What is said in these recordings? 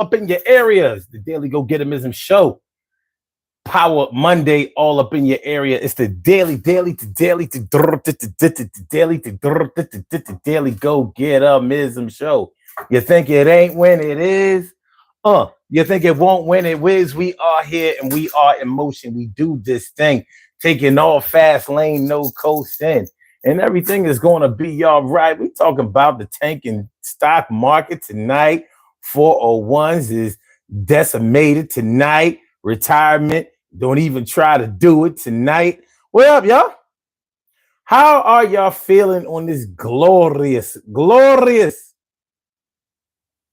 up in your areas. The Daily Go Getimism Show. Power Monday, all up in your area. It's the daily Go Getimism Show. You think it ain't when it is? You think it won't when it is? We are here and we are in motion. We do this thing, taking all fast lane, no coasting, and everything is going to be all right. We talking about the tanking stock market tonight. 401s is decimated tonight. Retirement, don't even try to do it tonight. What up, y'all? How are y'all feeling on this glorious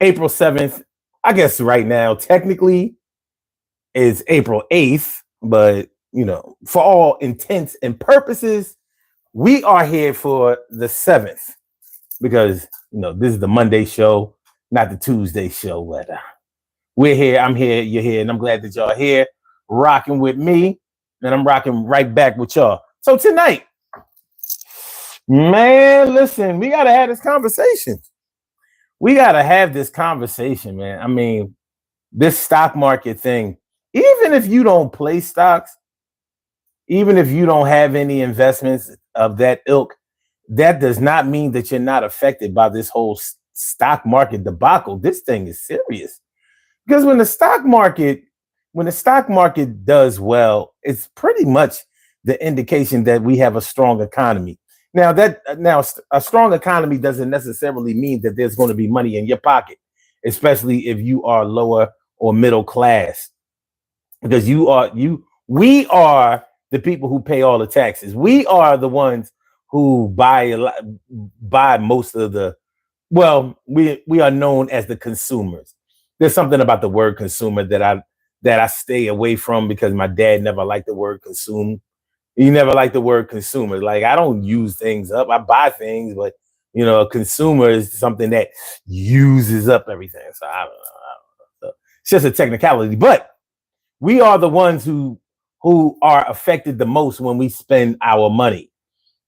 April 7th? I guess right now, technically, is April 8th, but, for all intents and purposes, we are here for the 7th because, this is the Monday show, not the Tuesday show, but we're here, I'm here, you're here, and I'm glad that y'all here rocking with me, and I'm rocking right back with y'all. So tonight, man, listen, we got to have this conversation. We got to have this conversation, man. I mean, this stock market thing, even if you don't play stocks, even if you don't have any investments of that ilk, that does not mean that you're not affected by this whole stock market debacle. This thing is serious. Because when the stock market does well, it's pretty much the indication that we have a strong economy. Now, a strong economy doesn't necessarily mean that there's going to be money in your pocket, especially if you are lower or middle class, because we are the people who pay all the taxes. We are the ones who buy most of the. Well, we are known as the consumers. There's something about the word consumer that I stay away from because my dad never liked the word consume. He never liked the word consumer. Like, I don't use things up. I buy things, but a consumer is something that uses up everything. So I don't know. So it's just a technicality. But we are the ones who are affected the most when we spend our money.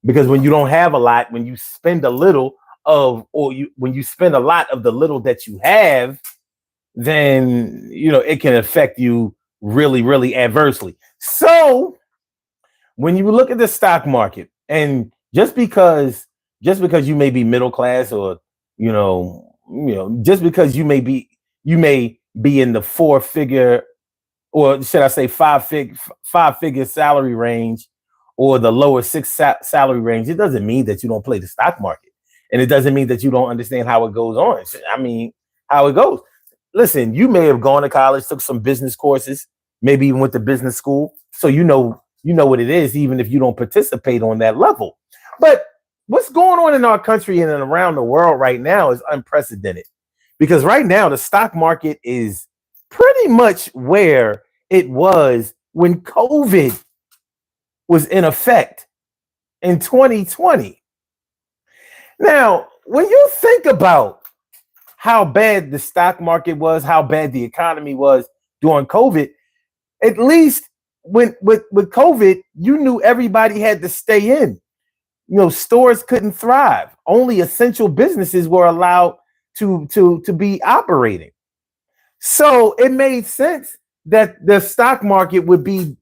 Because when you don't have a lot, when you spend a little when you spend a lot of the little that you have, then it can affect you really, really adversely. So when you look at the stock market, and just because you may be middle class, or just because you may be in the four-figure, or should I say five-figure salary range, or the lower six salary range, it doesn't mean that you don't play the stock market, and it doesn't mean that you don't understand how it goes on. I mean, how it goes. Listen, you may have gone to college, took some business courses, maybe even went to business school, so you know what it is, even if you don't participate on that level. But what's going on in our country and around the world right now is unprecedented, because right now the stock market is pretty much where it was when COVID was in effect in 2020. Now, when you think about how bad the stock market was, how bad the economy was during COVID, at least with COVID, you knew everybody had to stay in. Stores couldn't thrive. Only essential businesses were allowed to be operating. So it made sense that the stock market would be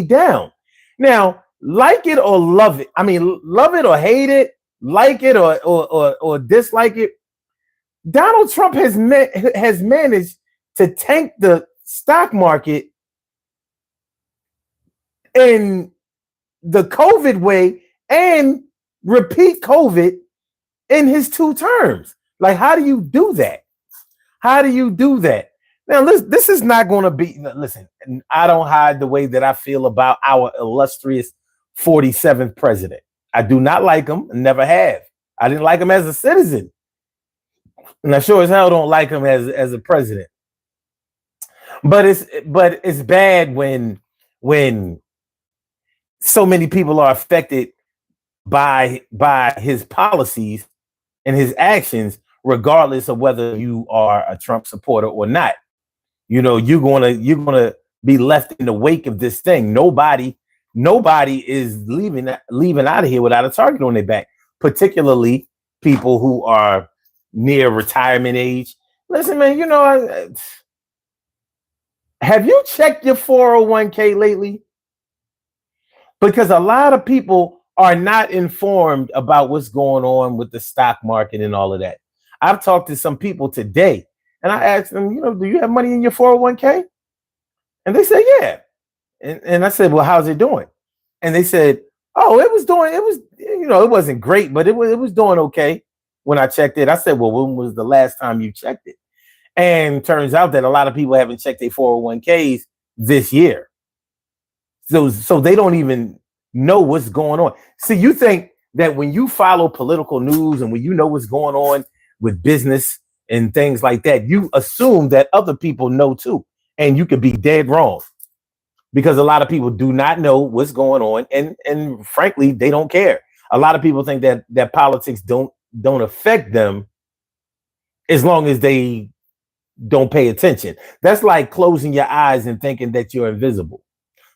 down. Now, like it or love it, I mean, love it or hate it, like it or dislike it, Donald Trump has managed to tank the stock market in the COVID way and repeat COVID in his 2 terms. Like, how do you do that? How do you do that? Now, this is not going to be, listen, I don't hide the way that I feel about our illustrious 47th president. I do not like him, never have. I didn't like him as a citizen. And I sure as hell don't like him as a president. But it's bad when so many people are affected by his policies and his actions, regardless of whether you are a Trump supporter or not. You're gonna be left in the wake of this thing. Nobody is leaving out of here without a target on their back, particularly people who are near retirement age. Listen, man, have you checked your 401k lately? Because a lot of people are not informed about what's going on with the stock market and all of that. I've talked to some people today and I asked them, do you have money in your 401k? And they said, yeah. And I said, well, how's it doing? And they said, oh, it wasn't great, but it was doing okay when I checked it. I said, well, when was the last time you checked it? And turns out that a lot of people haven't checked their 401ks this year. So they don't even know what's going on. See, you think that when you follow political news and when you know what's going on with business and things like that, you assume that other people know too. And you could be dead wrong because a lot of people do not know what's going on. And frankly, they don't care. A lot of people think that politics don't affect them as long as they don't pay attention. That's like closing your eyes and thinking that you're invisible.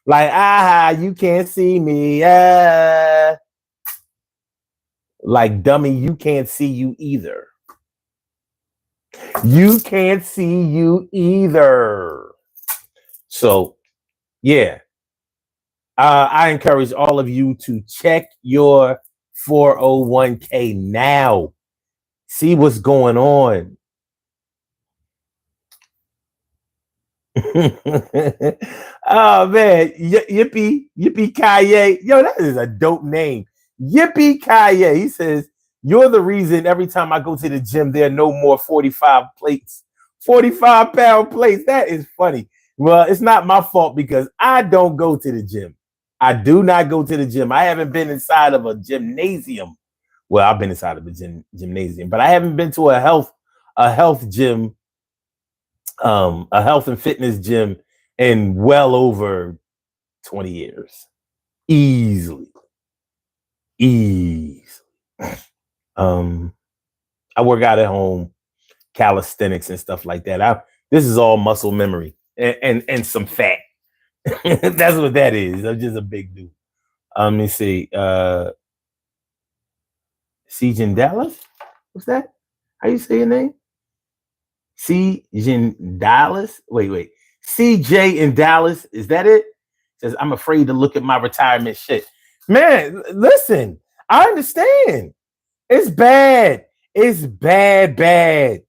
Like, you can't see me. Like, dummy, you can't see you either. You can't see you either. So, yeah. I encourage all of you to check your 401k now. See what's going on. Oh man, Yippee Kaye. Yo, that is a dope name. Yippee Kaye. He says, you're the reason every time I go to the gym, there are no more 45 plates, 45-pound plates. That is funny. Well, it's not my fault because I don't go to the gym. I do not go to the gym. I haven't been inside of a gymnasium. Well, I've been inside of a gymnasium, but I haven't been to a health gym, a health and fitness gym in well over 20 years. Easily. I work out at home, calisthenics and stuff like that. This is all muscle memory and some fat. That's what that is. I'm just a big dude. Let me see. Siege in Dallas? What's that? How you say your name? Siege in Dallas? Wait. CJ in Dallas. Is that it? Says, I'm afraid to look at my retirement shit. Man, listen, I understand. It's bad. It's bad.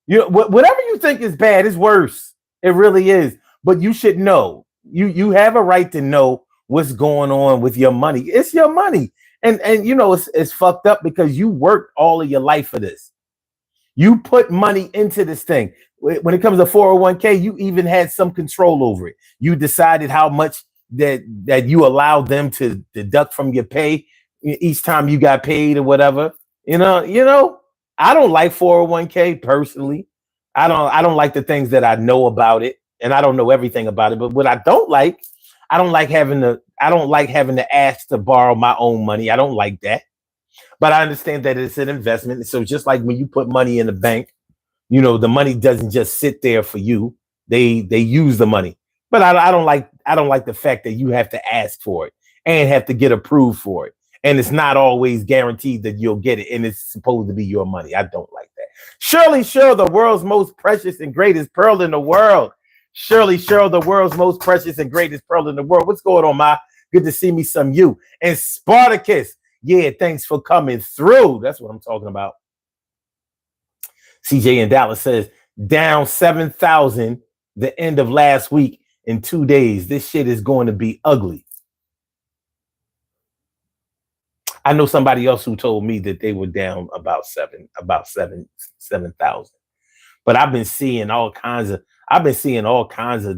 Whatever you think is bad is worse. It really is. But you should know. You have a right to know what's going on with your money. It's your money. And it's fucked up because you worked all of your life for this. You put money into this thing. When it comes to 401k, you even had some control over it. You decided how much that you allowed them to deduct from your pay each time you got paid or whatever. I don't like 401k personally. I don't like the things that I know about it, and I don't know everything about it. But what I don't like having to ask to borrow my own money. I don't like that. But I understand that it's an investment. So just like when you put money in the bank, the money doesn't just sit there for you. They use the money. But I don't like the fact that you have to ask for it and have to get approved for it. And it's not always guaranteed that you'll get it. And it's supposed to be your money. I don't like that. Shirley Sher, the world's most precious and greatest pearl in the world. Shirley Sher, the world's most precious and greatest pearl in the world. What's going on, Ma? Good to see me some you. And Spartacus. Yeah, thanks for coming through. That's what I'm talking about. CJ in Dallas says, down 7,000 the end of last week in 2 days. This shit is going to be ugly. I know somebody else who told me that they were down about 7,000. But I've been seeing all kinds of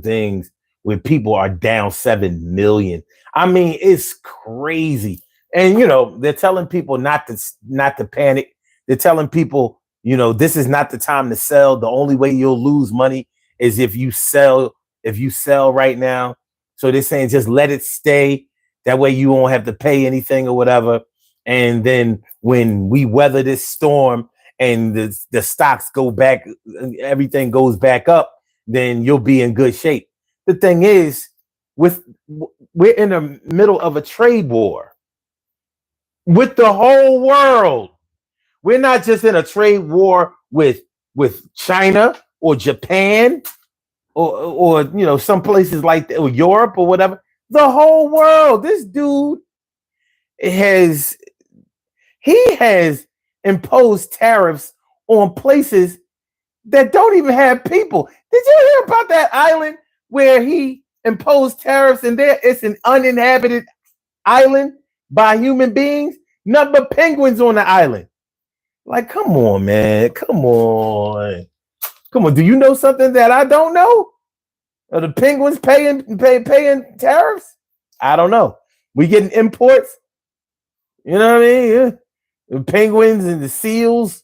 things where people are down 7 million. I mean, it's crazy. And they're telling people not to panic. They're telling people, this is not the time to sell. The only way you'll lose money is if you sell right now. So they're saying just let it stay. That way you won't have to pay anything or whatever. And then when we weather this storm and the stocks go back, everything goes back up, then you'll be in good shape. The thing is, we're in the middle of a trade war with the whole world. We're not just in a trade war with with China or Japan or some places like that, or Europe or whatever. The whole world. This dude has imposed tariffs on places that don't even have people. Did you hear about that island where he imposed tariffs and there it's an uninhabited island by human beings? Nothing but penguins on the island. Like, come on, man. Come on. Do you know something that I don't know? Are the penguins paying tariffs? I don't know. We getting imports. You know what I mean? Yeah. The penguins and the seals.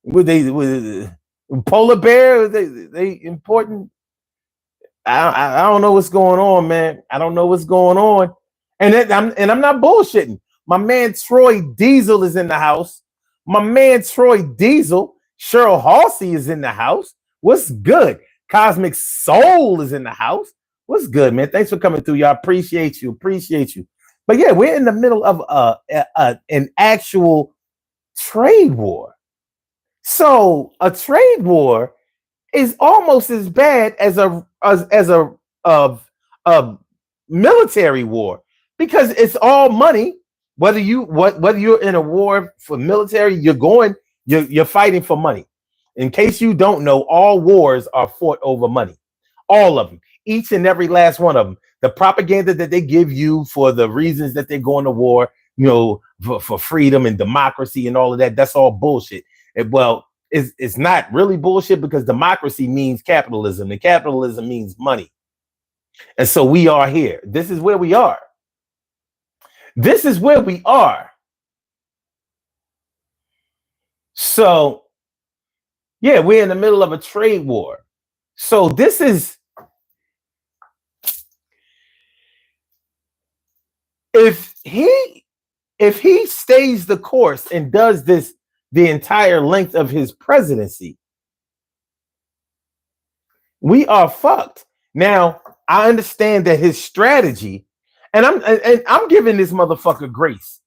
With polar bear? They important. I don't know what's going on, man. I don't know what's going on. And I'm not bullshitting. My man Troy Diesel is in the house. My man Troy Diesel, Cheryl Halsey is in the house. What's good? Cosmic Soul is in the house. What's good, man? Thanks for coming through, y'all. Appreciate you. But yeah, we're in the middle of an actual trade war. So a trade war is almost as bad as a military war, because it's all money. Whether you're in a war for military, you're fighting for money. In case you don't know, all wars are fought over money. All of them, each and every last one of them. The propaganda that they give you for the reasons that they're going to war, for freedom and democracy and all of that, that's all bullshit. It's not really bullshit, because democracy means capitalism, and capitalism means money. And so we are here. This is where we are. So, yeah, we're in the middle of a trade war. So this is, if he stays the course and does this the entire length of his presidency, we are fucked. Now, I understand that his strategy, and I'm giving this motherfucker grace,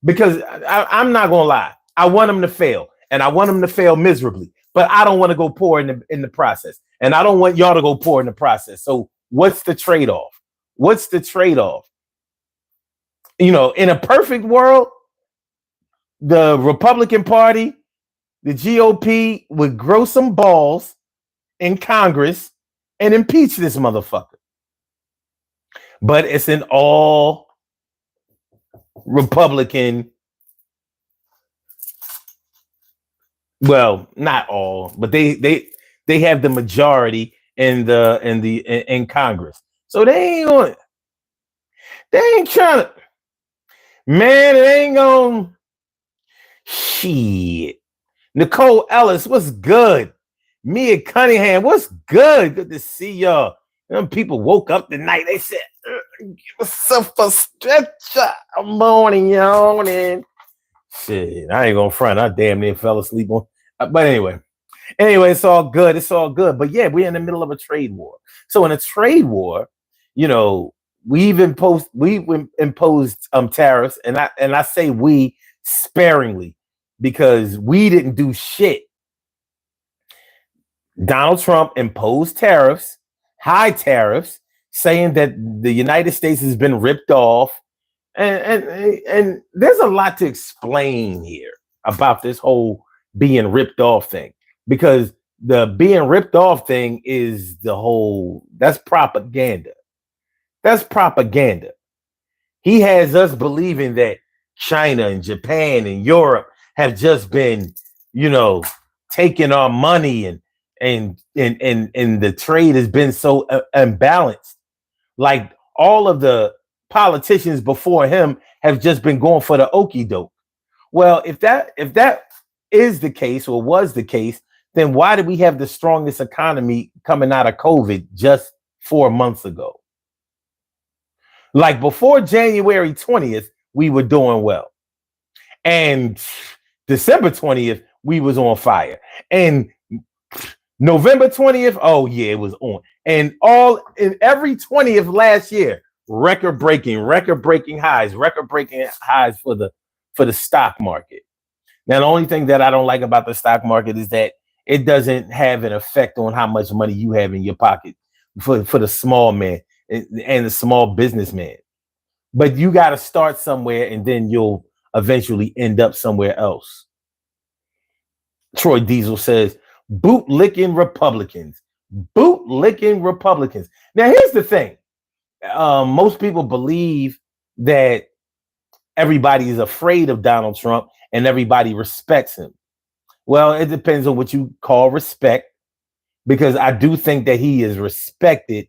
because I'm not gonna lie, I want him to fail, and I want him to fail miserably, but I don't want to go poor in the process, and I don't want y'all to go poor in the process. So what's the trade-off? In a perfect world, the Republican Party, the GOP, would grow some balls in Congress and impeach this motherfucker. But it's an all Republican. Well, not all, but they have the majority in Congress. So they ain't trying to, man, it ain't gonna. Shit. Nicole Ellis, what's good? Mia Cunningham, what's good? Good to see y'all. Them people woke up tonight. They said, "What's up for stretcher? Morning, yawning." Shit, I ain't gonna front. I damn near fell asleep on. But anyway, it's all good. But yeah, we're in the middle of a trade war. So in a trade war, we've imposed tariffs, and I say we sparingly, because we didn't do shit. Donald Trump imposed tariffs, high tariffs, saying that the United States has been ripped off. And there's a lot to explain here about this whole being ripped off thing, because the being ripped off thing is that's propaganda. He has us believing that China and Japan and Europe have just been, taking our money, and the trade has been so imbalanced. Like, all of the politicians before him have just been going for the okie doke. Well, if that is the case, or was the case, then why did we have the strongest economy coming out of COVID just 4 months ago? Like, before January 20th, we were doing well. And December 20th, we was on fire. And November 20th, oh yeah, it was on. And every 20th last year, record-breaking highs for the stock market. Now, the only thing that I don't like about the stock market is that it doesn't have an effect on how much money you have in your pocket for the small man and the small businessman. But you got to start somewhere, and then you'll eventually end up somewhere else. Troy Diesel says, bootlicking Republicans. Bootlicking Republicans. Now, here's the thing. Most people believe that everybody is afraid of Donald Trump and everybody respects him. Well, it depends on what you call respect, because I do think that he is respected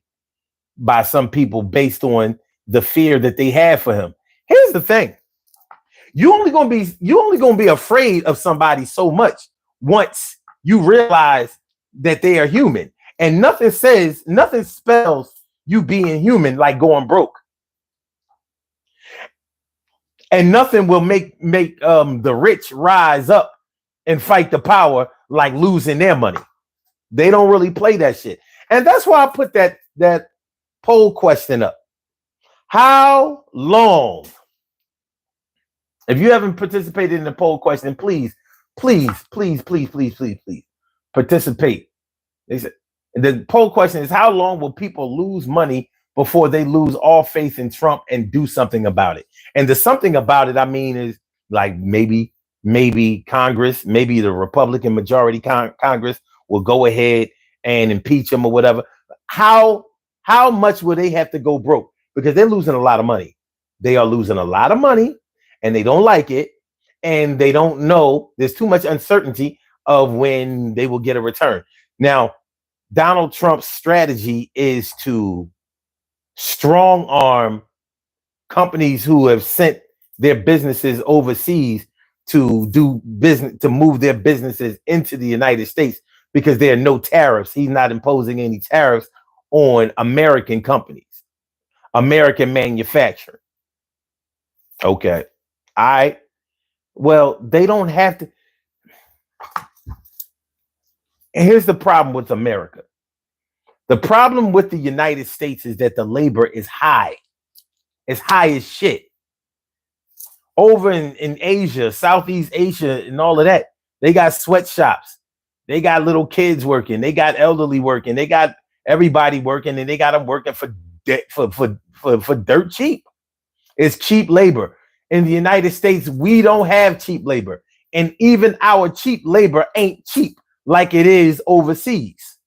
by some people based on the fear that they have for him. Here's the thing. You only gonna be afraid of somebody so much once you realize that they are human. And nothing spells you being human like going broke. And nothing will make the rich rise up and fight the power like losing their money. They don't really play that shit. And that's why I put that poll question up. How long? If you haven't participated in the poll question, please participate. The poll question is, how long will people lose money before they lose all faith in Trump and do something about it? And the something about it, I mean, is like maybe Congress, maybe the Republican majority Congress will go ahead and impeach him or whatever. How much will they have to go broke? Because they're losing a lot of money. They are losing a lot of money, and they don't like it, and they don't know. There's too much uncertainty of when they will get a return. Now, Donald Trump's strategy is to strong arm companies who have sent their businesses overseas to do business, to move their businesses into the United States, because there are no tariffs. He's not imposing any tariffs on American companies, American manufacturing. Okay. Well, they don't have to. And here's the problem with America. The problem with the United States is that the labor is high. It's high as shit. Over in Asia, Southeast Asia, and all of that, they got sweatshops. They got little kids working. They got elderly working. They got everybody working, and they got them working for dirt cheap. It's cheap labor. In the United States, we don't have cheap labor. And even our cheap labor ain't cheap like it is overseas.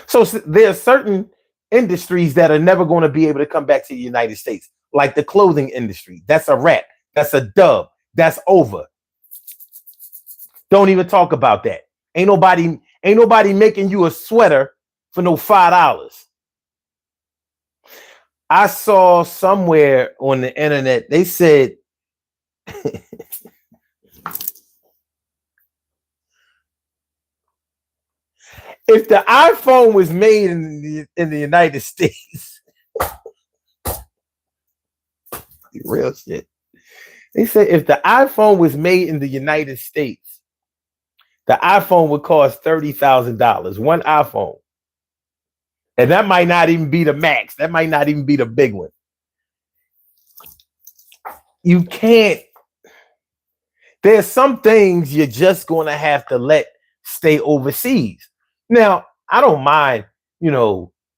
So there are certain industries that are never going to be able to come back to the United States, like the clothing industry. That's a wrap. That's a dub. That's over. Don't even talk about that. Ain't nobody making you a sweater for no $5. I saw somewhere on the internet, they said if the iPhone was made in the United States, real shit. They said if the iPhone was made in the United States, the iPhone would cost $30,000, one iPhone. And that might not even be the max. That might not even be the big one. You can't. There's some things you're just going to have to let stay overseas. Now, I don't mind,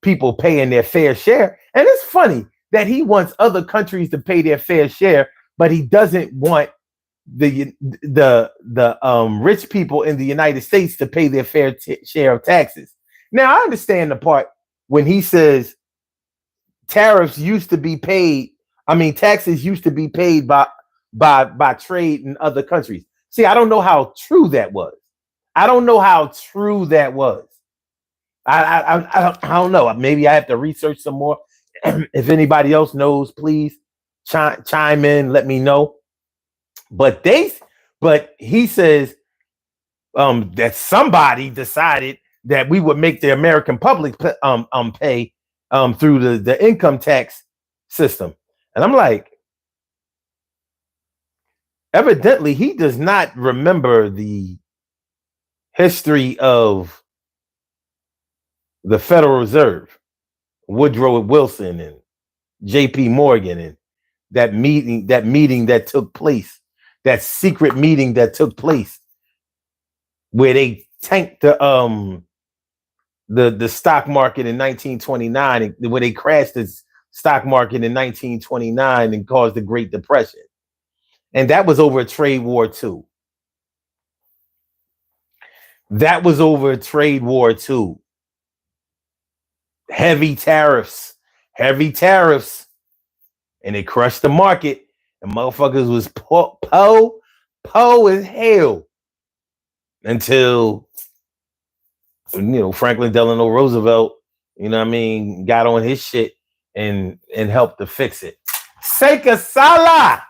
people paying their fair share. And it's funny that he wants other countries to pay their fair share, but he doesn't want the rich people in the United States to pay their fair share of taxes. Now, I understand the part when he says taxes used to be paid by trade in other countries. See, I don't know how true that was. I don't know. Maybe I have to research some more. If anybody else knows, please chime in, let me know. But he says that somebody decided that we would make the American public pay through the income tax system. And I'm like, evidently he does not remember the history of the Federal Reserve, Woodrow Wilson and J.P. Morgan, and that meeting that took place, that secret meeting that took place where they tanked the stock market in 1929, where they crashed the stock market in 1929 and caused the Great Depression. And that was over a trade war too. That was over a trade war too. Heavy tariffs. And it crushed the market. And motherfuckers was po as hell until, Franklin Delano Roosevelt, got on his shit and helped to fix it. Seika Sala,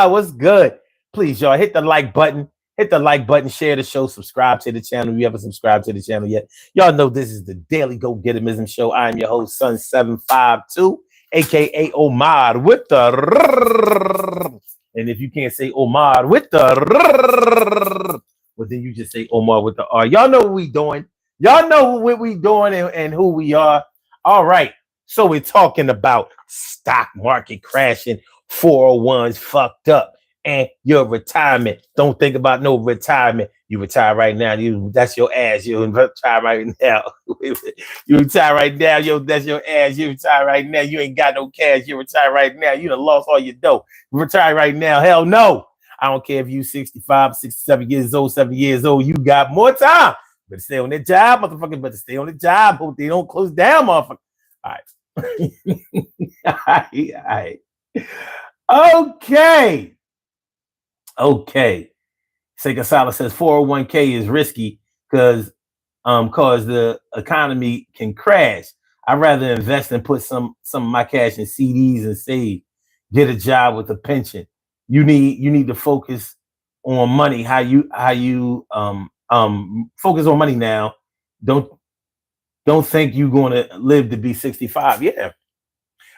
what's good? Please, y'all, hit the like button. Share the show, subscribe to the channel. If you haven't subscribed to the channel yet, y'all know this is the Daily Go Getimism Show. I am your host, Sun752, aka Omar with the. And if you can't say Omar with the, well, then you just say Omar with the R. Y'all know what we doing. Y'all know what we doing and who we are. All right. So we're talking about stock market crashing, 401s fucked up, and your retirement. Don't think about no retirement. You retire right now. That's your ass. You retire right now. You retire right now. That's your ass. You retire right now. You ain't got no cash. You retire right now. You done lost all your dough. You retire right now. Hell no. I don't care if you 65, 67 years old, 7 years old. You got more time. Better stay on that job, motherfucker. Better stay on the job. Hope they don't close down, motherfucker. All right. All right. Okay. Seika Sala says 401k is risky because the economy can crash. I'd rather invest and put some of my cash in CDs and save. Get a job with a pension. You need to focus on money. How you focus on money now. Don't think you're going to live to be 65. Yeah.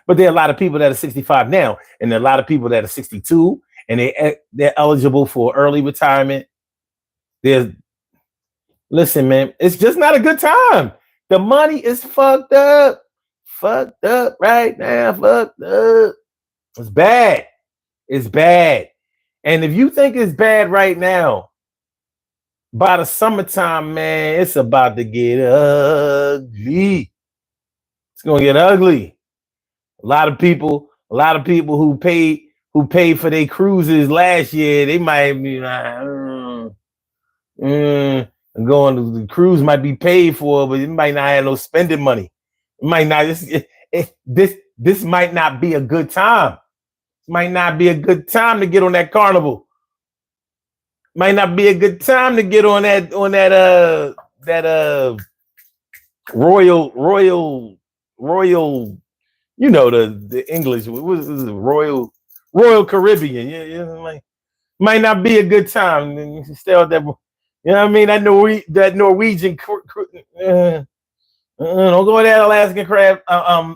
But there are a lot of people that are 65 now, and there are a lot of people that are 62, and they're eligible for early retirement. Listen, man, it's just not a good time. The money is fucked up right now. Fucked up. It's bad. It's bad. And if you think it's bad right now, by the summertime, man, it's about to get ugly. It's gonna get ugly. A lot of people who paid for their cruises last year, they might be like, going to the cruise might be paid for, but it might not have no spending money. It might not. This might not be a good time. It might not be a good time to get on that Carnival. Might not be a good time to get on that royal, the English, what is it, Royal Caribbean. Yeah, might not be a good time. Stay out there. You know what I mean? That Norwegian don't go to that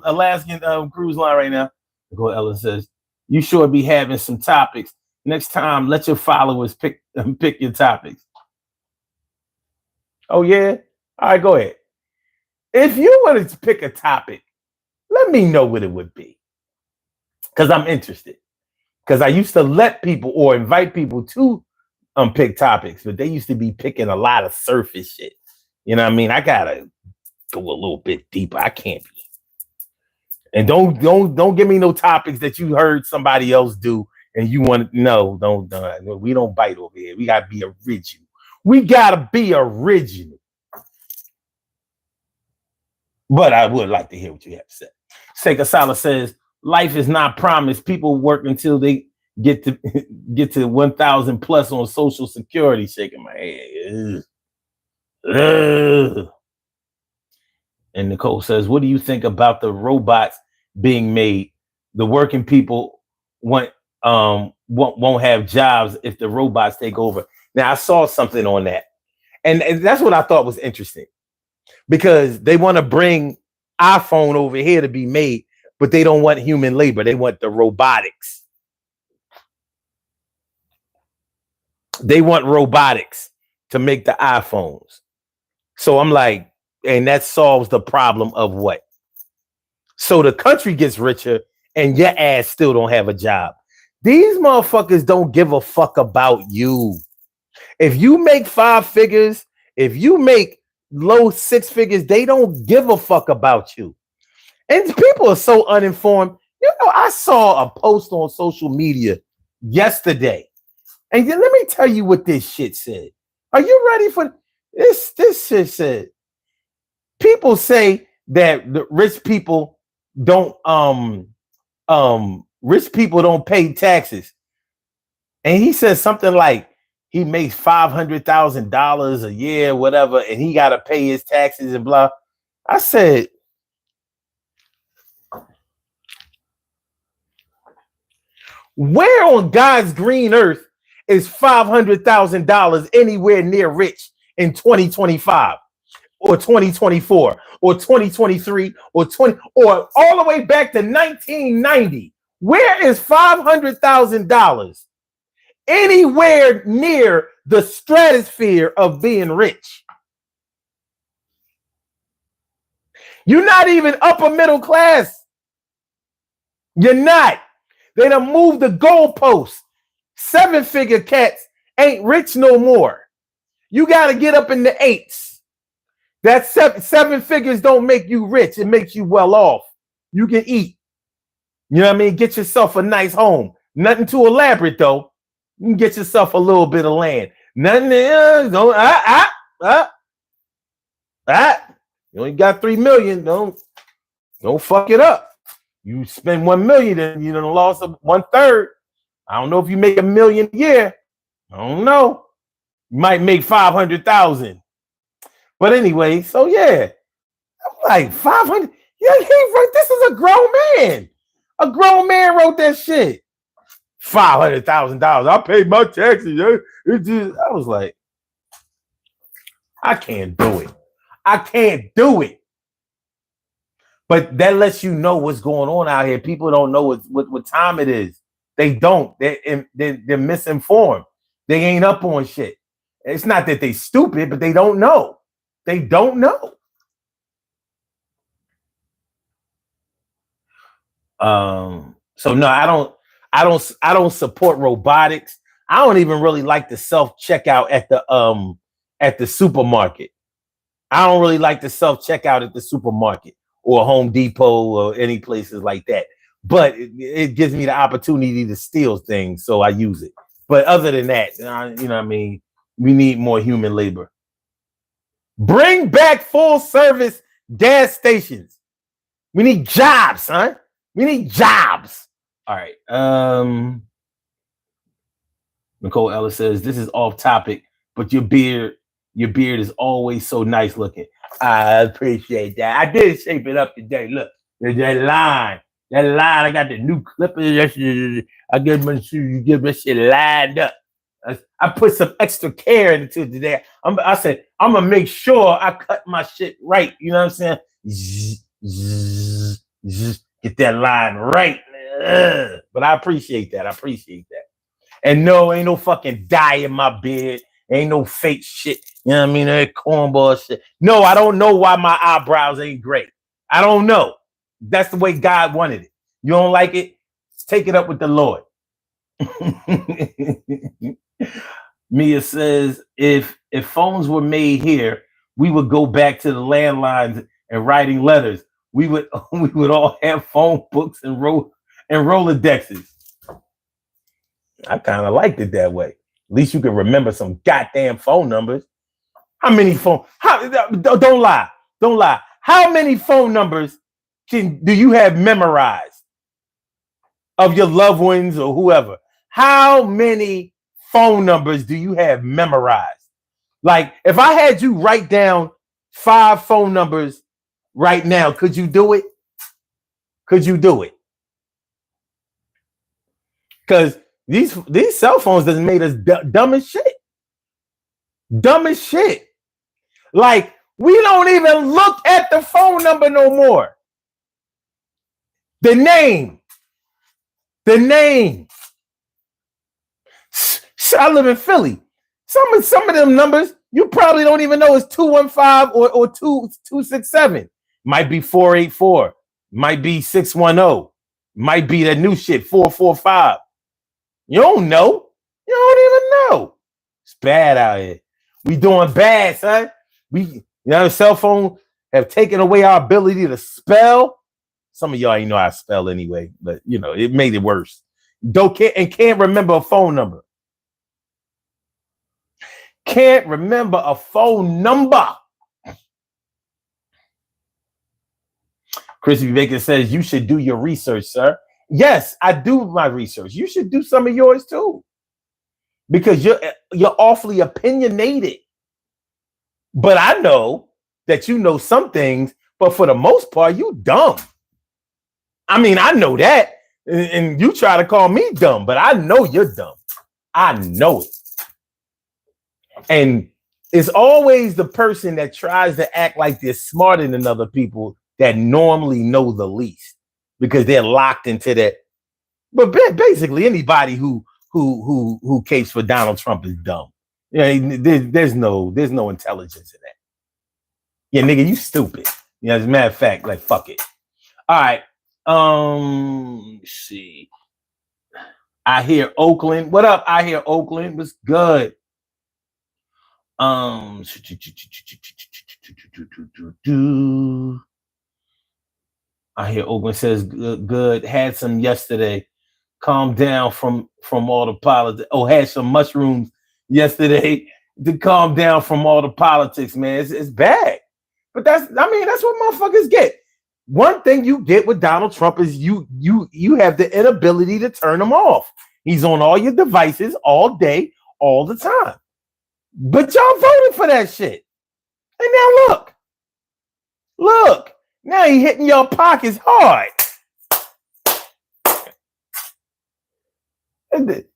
Alaskan cruise line right now. Go, Ellen says, you sure be having some topics. Next time, let your followers pick your topics. Oh, yeah? All right, go ahead. If you wanted to pick a topic, let me know what it would be. Because I'm interested. Because I used to let people or invite people to pick topics, but they used to be picking a lot of surface shit. You know what I mean? I got to go a little bit deeper. I can't be. And don't give me no topics that you heard somebody else do and you want to. No, don't. We don't bite over here. We got to be original. But I would like to hear what you have to say. Seika Sala says, life is not promised. People work until they get to 1,000 plus on Social Security. Shaking my head. Ugh. And Nicole says, what do you think about the robots being made? The working people won't have jobs if the robots take over. Now, I saw something on that. And that's what I thought was interesting. Because they want to bring iPhone over here to be made, but they don't want human labor. They want the robotics. They want robotics to make the iPhones. So I'm like, and that solves the problem of what? So the country gets richer and your ass still don't have a job. These motherfuckers don't give a fuck about you. If you make 5 figures, if you make low 6 figures, they don't give a fuck about you. And people are so uninformed. You know, I saw a post on social media yesterday. And let me tell you what this shit said. Are you ready for this? This shit said, people say that the rich people don't pay taxes. And he says something like he makes $500,000 a year, whatever, and he got to pay his taxes and blah. I said, where on God's green earth is $500,000 anywhere near rich in 2025 or 2024 or 2023 or 20 or all the way back to 1990? Where is $500,000 anywhere near the stratosphere of being rich? You're not even upper middle class. You're not. They done moved the goalposts. 7-figure cats ain't rich no more. You got to get up in the 8s. That seven figures don't make you rich. It makes you well off. You can eat. You know what I mean? Get yourself a nice home. Nothing too elaborate though. You can get yourself a little bit of land. Nothing. You only got 3 million. Don't fuck it up. You spend 1 million and you done lost 1/3. I don't know if you make $1 million a year. I don't know. You might make 500,000. But anyway, so yeah, I'm like 500. Yeah, this is a grown man. A grown man wrote that shit. $500,000. I paid my taxes. I was like, I can't do it. I can't do it. But that lets you know what's going on out here. People don't know what time it is. They don't. They're misinformed. They ain't up on shit. It's not that they stupid, but they don't know. They don't know. So no, I don't support robotics. I don't even really like the self-checkout at the supermarket. I don't really like the self-checkout at the supermarket or Home Depot or any places like that. But it gives me the opportunity to steal things, so I use it. But other than that, you know what I mean? We need more human labor. Bring back full service gas stations. We need jobs, huh? We need jobs. All right. Nicole Ellis says, this is off topic, but your beard is always so nice looking. I appreciate that. I did shape it up today. Look, there's that line. I got the new clippers. I get my shit lined up. I put some extra care into it today. I said, I'm going to make sure I cut my shit right. You know what I'm saying? Get that line right. But I appreciate that. And no, ain't no fucking dye in my beard. Ain't no fake shit. You know what I mean? That cornball shit. No, I don't know why my eyebrows ain't gray. I don't know. That's the way God wanted it. You don't like it? Take it up with the Lord. Mia says, if phones were made here, we would go back to the landlines and writing letters. We would all have phone books and Rolodexes. I kind of liked it that way. At least you can remember some goddamn phone numbers. How many phone? Don't lie. How many phone numbers do you have memorized of your loved ones or whoever? How many phone numbers do you have memorized? Like, if I had you write down 5 phone numbers right now, could you do it? Because these cell phones has made us dumb as shit. Like, we don't even look at the phone number no more. The name. I live in Philly. Some of them numbers you probably don't even know is 215 or 2267. Might be 484. Might be 610. Might be that new shit 445. You don't know. You don't even know. bad out here. We doing bad, son. Cell phone have taken away our ability to spell. Some of y'all ain't know how to spell anyway, but it made it worse. Can't remember a phone number. Can't remember a phone number. Chrissy Baker says you should do your research, sir. Yes, I do my research. You should do some of yours too, because you're awfully opinionated. But I know that you know some things, but for the most part, you dumb. I mean, I know that, and you try to call me dumb, but I know you're dumb. I know it. And it's always the person that tries to act like they're smarter than other people that normally know the least, because they're locked into that. But basically, anybody who capes for Donald Trump is dumb. There's no intelligence in that. Yeah, nigga, you stupid. As a matter of fact, like, fuck it. All right. Let's see. I hear Oakland. What up? I hear Oakland. What's good? I hear Oakland says good. Had some yesterday. Calm down from all the politics. Oh, had some mushrooms yesterday to calm down from all the politics, man. It's bad. But that's what motherfuckers get. One thing you get with Donald Trump is you have the inability to turn him off. He's on all your devices all day, all the time. But y'all voted for that shit. And now look, now he hitting your pockets hard.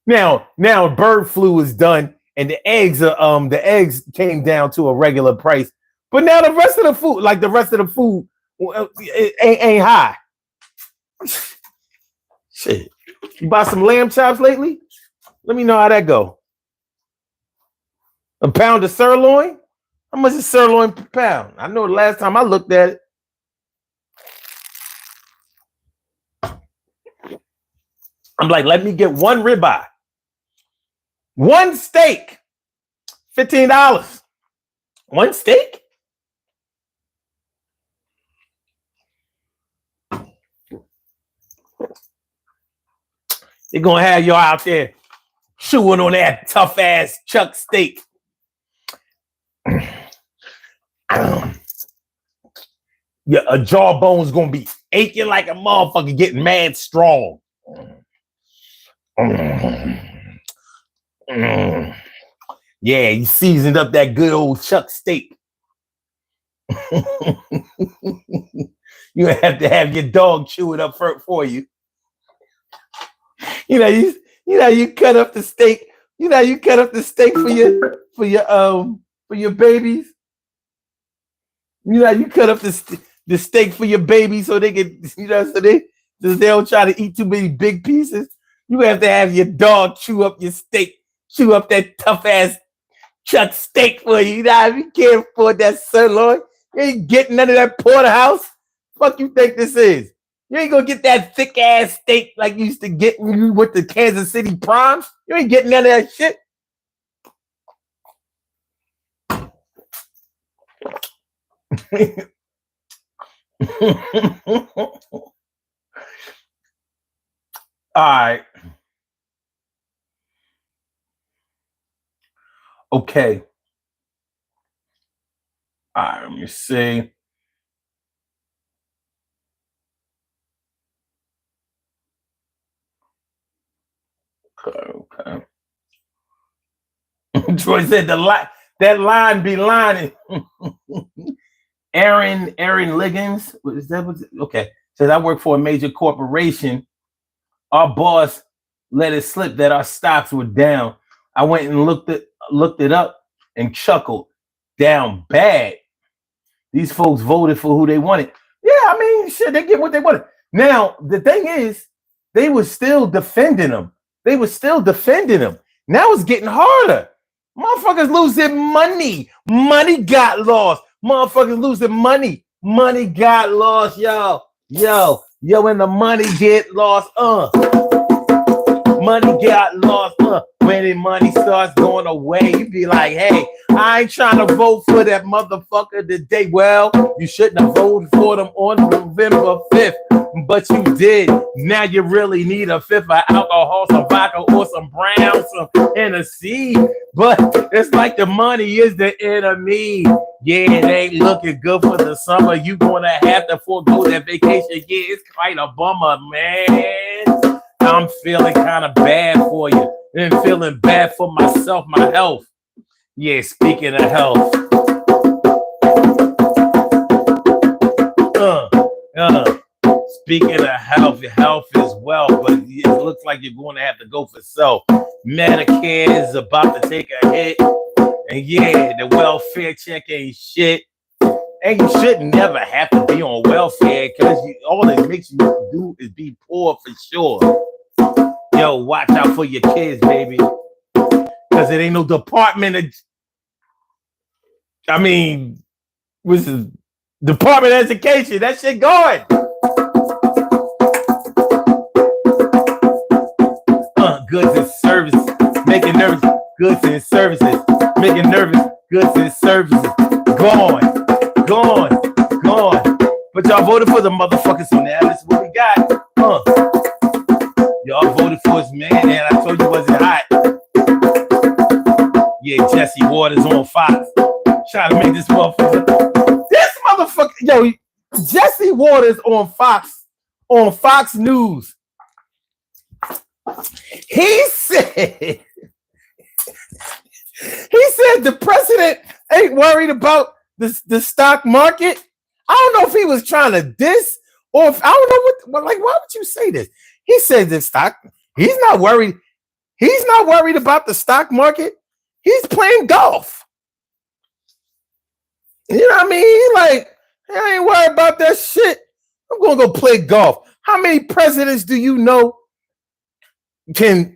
Now bird flu is done, and the eggs came down to a regular price. But now the rest of the food, it ain't high. Shit. You bought some lamb chops lately? Let me know how that go. A pound of sirloin? How much is sirloin per pound? I know the last time I looked at it. I'm like, let me get one ribeye. One steak. $15. One steak? They're going to have y'all out there chewing on that tough ass chuck steak. Your jawbone's going to be aching like a motherfucker, getting mad strong. Yeah, you seasoned up that good old chuck steak. You have to have your dog chew it up for you. You cut up the steak. You cut up the steak for your babies. You cut up the steak for your baby so they can, so they don't try to eat too many big pieces. You have to have your dog chew up your steak, chew up that tough ass chuck steak for you. If you can't afford that sirloin, you ain't getting none of that porterhouse. Fuck you think this is? You ain't gonna get that thick ass steak like you used to get when you went to Kansas City Proms. You ain't getting none of that shit. All right. Okay. All right, let me see. Okay. Troy said that line be lining. Aaron Liggins. Is that what? Okay. Says I work for a major corporation. Our boss let it slip that our stocks were down. I went and looked it up and chuckled. Down bad. These folks voted for who they wanted. Yeah, I mean, shit, they get what they wanted. Now, the thing is, they were still defending them. Now it's getting harder. Motherfuckers losing money. Money got lost. Motherfuckers losing money. Money got lost, yo. When the money get lost, money got lost. When the money starts going away, you be like, hey, I ain't trying to vote for that motherfucker today. Well, you shouldn't have voted for them on November 5th, but you did. Now you really need a fifth of alcohol, some vodka, or some brown, some Hennessy. But it's like the money is the enemy. Yeah, it ain't looking good for the summer. You gonna have to forego that vacation. Yeah, it's quite a bummer, man. I'm feeling kind of bad for you. And feeling bad for myself, my health. Yeah, speaking of health. Speaking of health, your health is wealth, but it looks like you're going to have to go for self. Medicare is about to take a hit. And yeah, the welfare check ain't shit. And you should never have to be on welfare because all it makes you do is be poor for sure. Yo, watch out for your kids, baby. Because it ain't no department of... what's the Department of Education? That shit going. Goods and services. Making nervous. Goods and services. Making nervous. Goods and services. Gone. But y'all voted for the motherfuckers, so now this is what we got. Y'all voted for us, man, and I told you it wasn't hot. Yeah, Jesse Waters on Fox. Trying to make this motherfucker. Yo, Jesse Waters on Fox News. He said the president ain't worried about the stock market. I don't know if he was trying to diss or if I don't know why would you say this? He said the stock, he's not worried. He's not worried about the stock market. He's playing golf. You know what I mean? He's like, I ain't worried about that shit. I'm gonna go play golf. How many presidents do you know can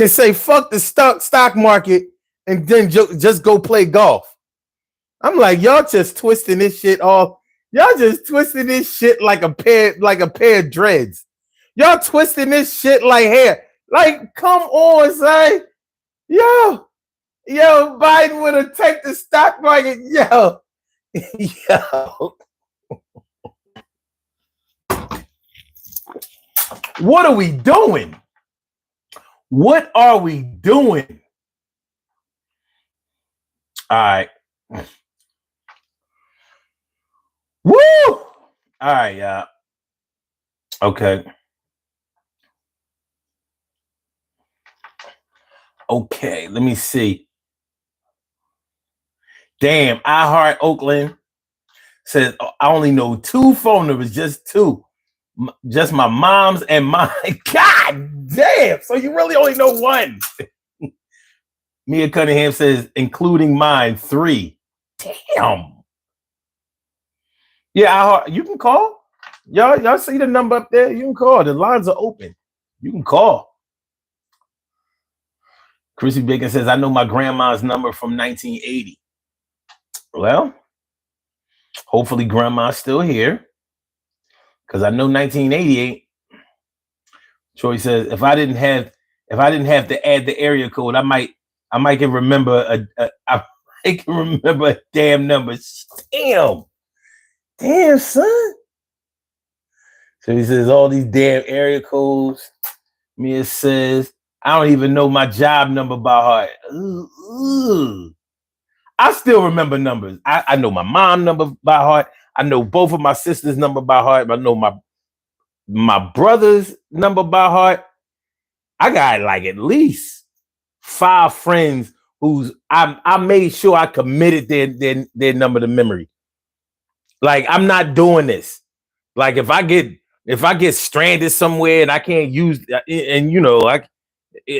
say fuck the stock market and then just go play golf? I'm like, y'all just twisting this shit off. Y'all just twisting this shit like a pair of dreads. Y'all twisting this shit like hair. Like, come on, son. Yo, Biden would have taken the stock market. Yo. What are we doing? What are we doing? All right. Woo! All right, y'all. Okay. Okay, let me see. Damn, I Heart Oakland says I only know 2 phone numbers, just 2. Just my mom's and mine. God damn. So you really only know 1. Mia Cunningham says, including mine, 3. Damn. Yeah, you can call. Y'all see the number up there? You can call. The lines are open. You can call. Chrissy Bacon says, I know my grandma's number from 1980. Well, hopefully grandma's still here. Because I know 1988. Troy says, if I didn't have to add the area code, I might can remember a damn number. Damn, son. So he says all these damn area codes. Mia says, I don't even know my job number by heart. I still remember numbers. I know my mom number by heart. I know both of my sisters' number by heart. I know my brother's number by heart. I got like at least 5 friends whose I made sure I committed their number to memory. Like, I'm not doing this. Like, if I get stranded somewhere and I can't use, and you know, I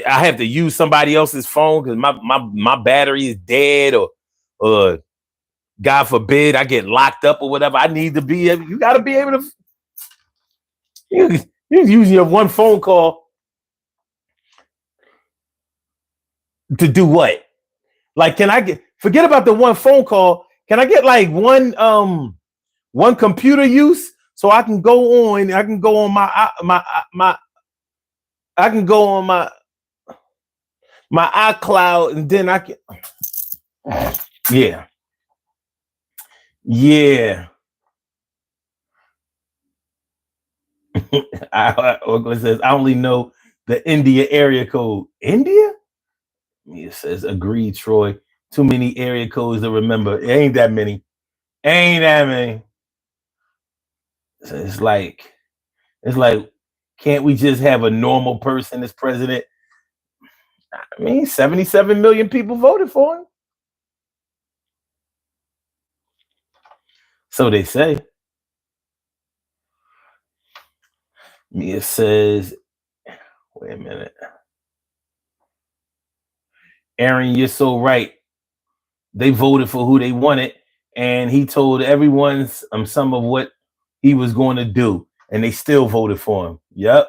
have to use somebody else's phone because my battery is dead, or God forbid I get locked up or whatever. I need to be able. You got to be able to. You use your one phone call to do what? Like, can I forget about the one phone call? Can I get like one computer use so I can go on? I can go on my I can go on my iCloud and then I can. Yeah. Yeah. It says I only know the India area code. India? It says agreed, Troy. Too many area codes to remember. It ain't that many. Ain't that many. So it's like, can't we just have a normal person as president? I mean, 77 million people voted for him. So they say. It says, wait a minute. Aaron, you're so right. They voted for who they wanted, and he told everyone some of what he was going to do, and they still voted for him. Yep.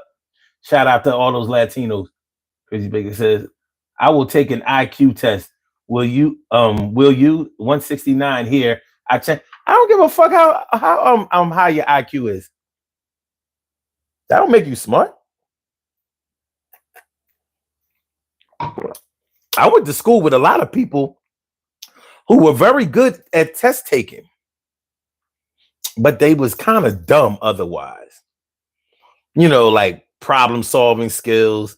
Shout out to all those Latinos. Crazy Baker says, I will take an IQ test. Will you 169 here? I check. I don't give a fuck how high your IQ is. That don't make you smart. I went to school with a lot of people who were very good at test taking, but they was kind of dumb otherwise. Like problem solving skills,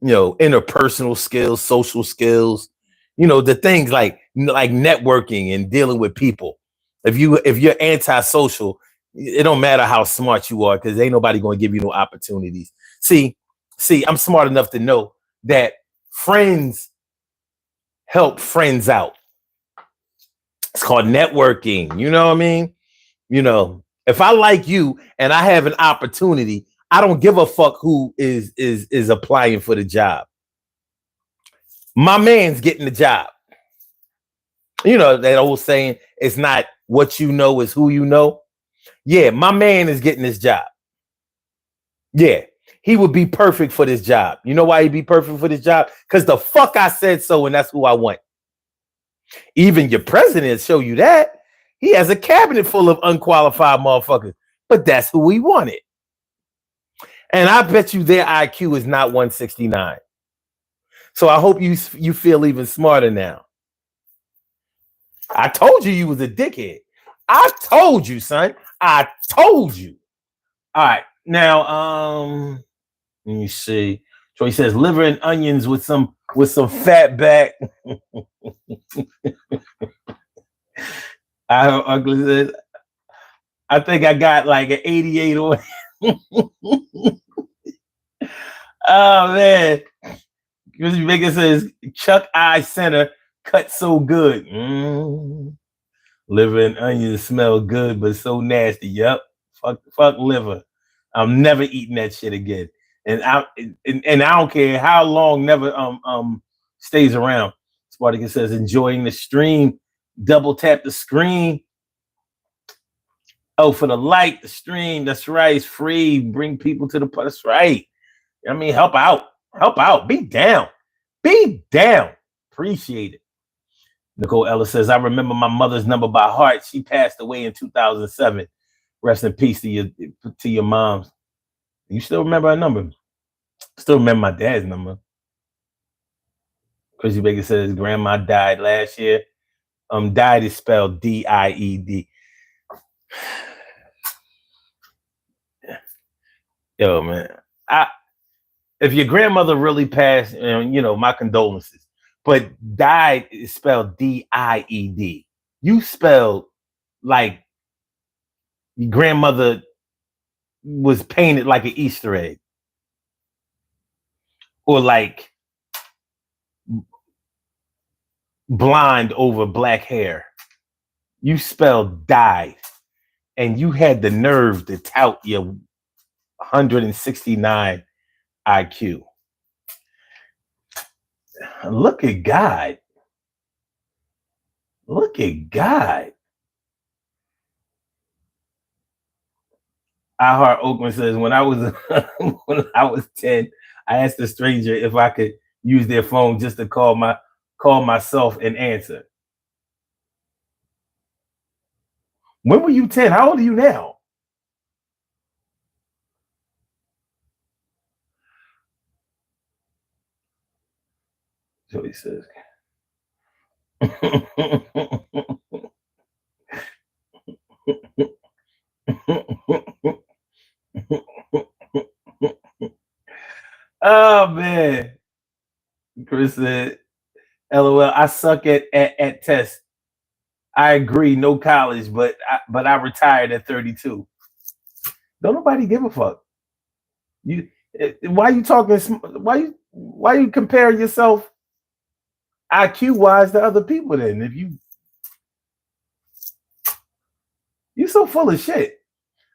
interpersonal skills, social skills, the things like networking and dealing with people. If you're antisocial, it don't matter how smart you are because ain't nobody going to give you no opportunities. See, I'm smart enough to know that friends help friends out. It's called networking. You know what I mean? If I like you and I have an opportunity, I don't give a fuck who is applying for the job. My man's getting the job. That old saying, it's not what you know, it's who you know. Yeah, my man is getting this job. Yeah, he would be perfect for this job. You know why he'd be perfect for this job? Because the fuck I said so, and that's who I want. Even your president show you that. He has a cabinet full of unqualified motherfuckers, but that's who he wanted. And I bet you their IQ is not 169. So I hope you feel even smarter now. I told you was a dickhead. I told you, son. I told you. All right. Now, let me see. Troy says liver and onions with some fat back. Ugly says, I think I got like an 88 on. Oh man. Mr. Baker says Chuck Eye Center cut so good. Liver and onions smell good, but so nasty. Yep. Fuck liver. I'm never eating that shit again. And I don't care how long. Never stays around. Spartacus says enjoying the stream. Double tap the screen. Oh, for the like the stream. That's right. It's free. Bring people to the. That's right. I mean, help out. Help out. Be down. Be down. Appreciate it. Nicole Ellis says, I remember my mother's number by heart. She passed away in 2007. Rest in peace to your moms. You still remember her number? Still remember my dad's number. Chrissy Baker says, grandma died last year. Died is spelled D-I-E-D. Yo, man. If your grandmother really passed, my condolences. But died is spelled D-I-E-D. You spelled like your grandmother was painted like an Easter egg. Or like blonde over black hair. You spelled died. And you had the nerve to tout your 169 IQ. Look at God. Look at God. I Heart Oakland says, when I was 10, I asked a stranger if I could use their phone just to call myself and answer. When were you 10? How old are you now? he says. Oh man. Chris said, LOL, I suck at tests. I agree, no college, but I retired at 32. Don't nobody give a fuck. Why you talking? Why you compare yourself IQ wise to other people? Then if you so full of shit.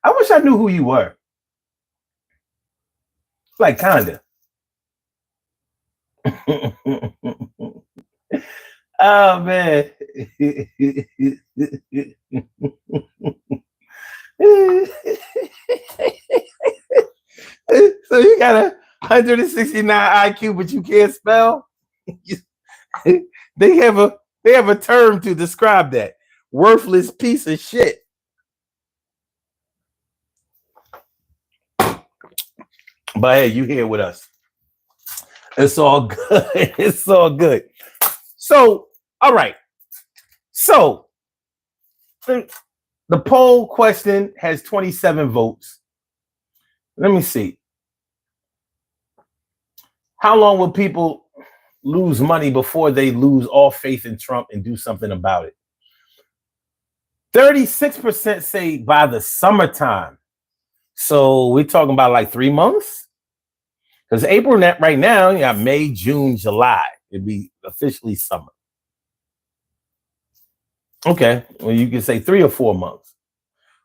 I wish I knew who you were. Like kinda. Oh man. So you got a 169 IQ, but you can't spell. They have a term to describe that. Worthless piece of shit. But hey, you here with us. It's all good. It's all good. So, all right. So the poll question has 27 votes. Let me see. How long will people lose money before they lose all faith in Trump and do something about it? 36% say by the summertime. So we're talking about like 3 months? Because April right now, you got May, June, July. It'd be officially summer. Okay. Well, you can say 3 or 4 months.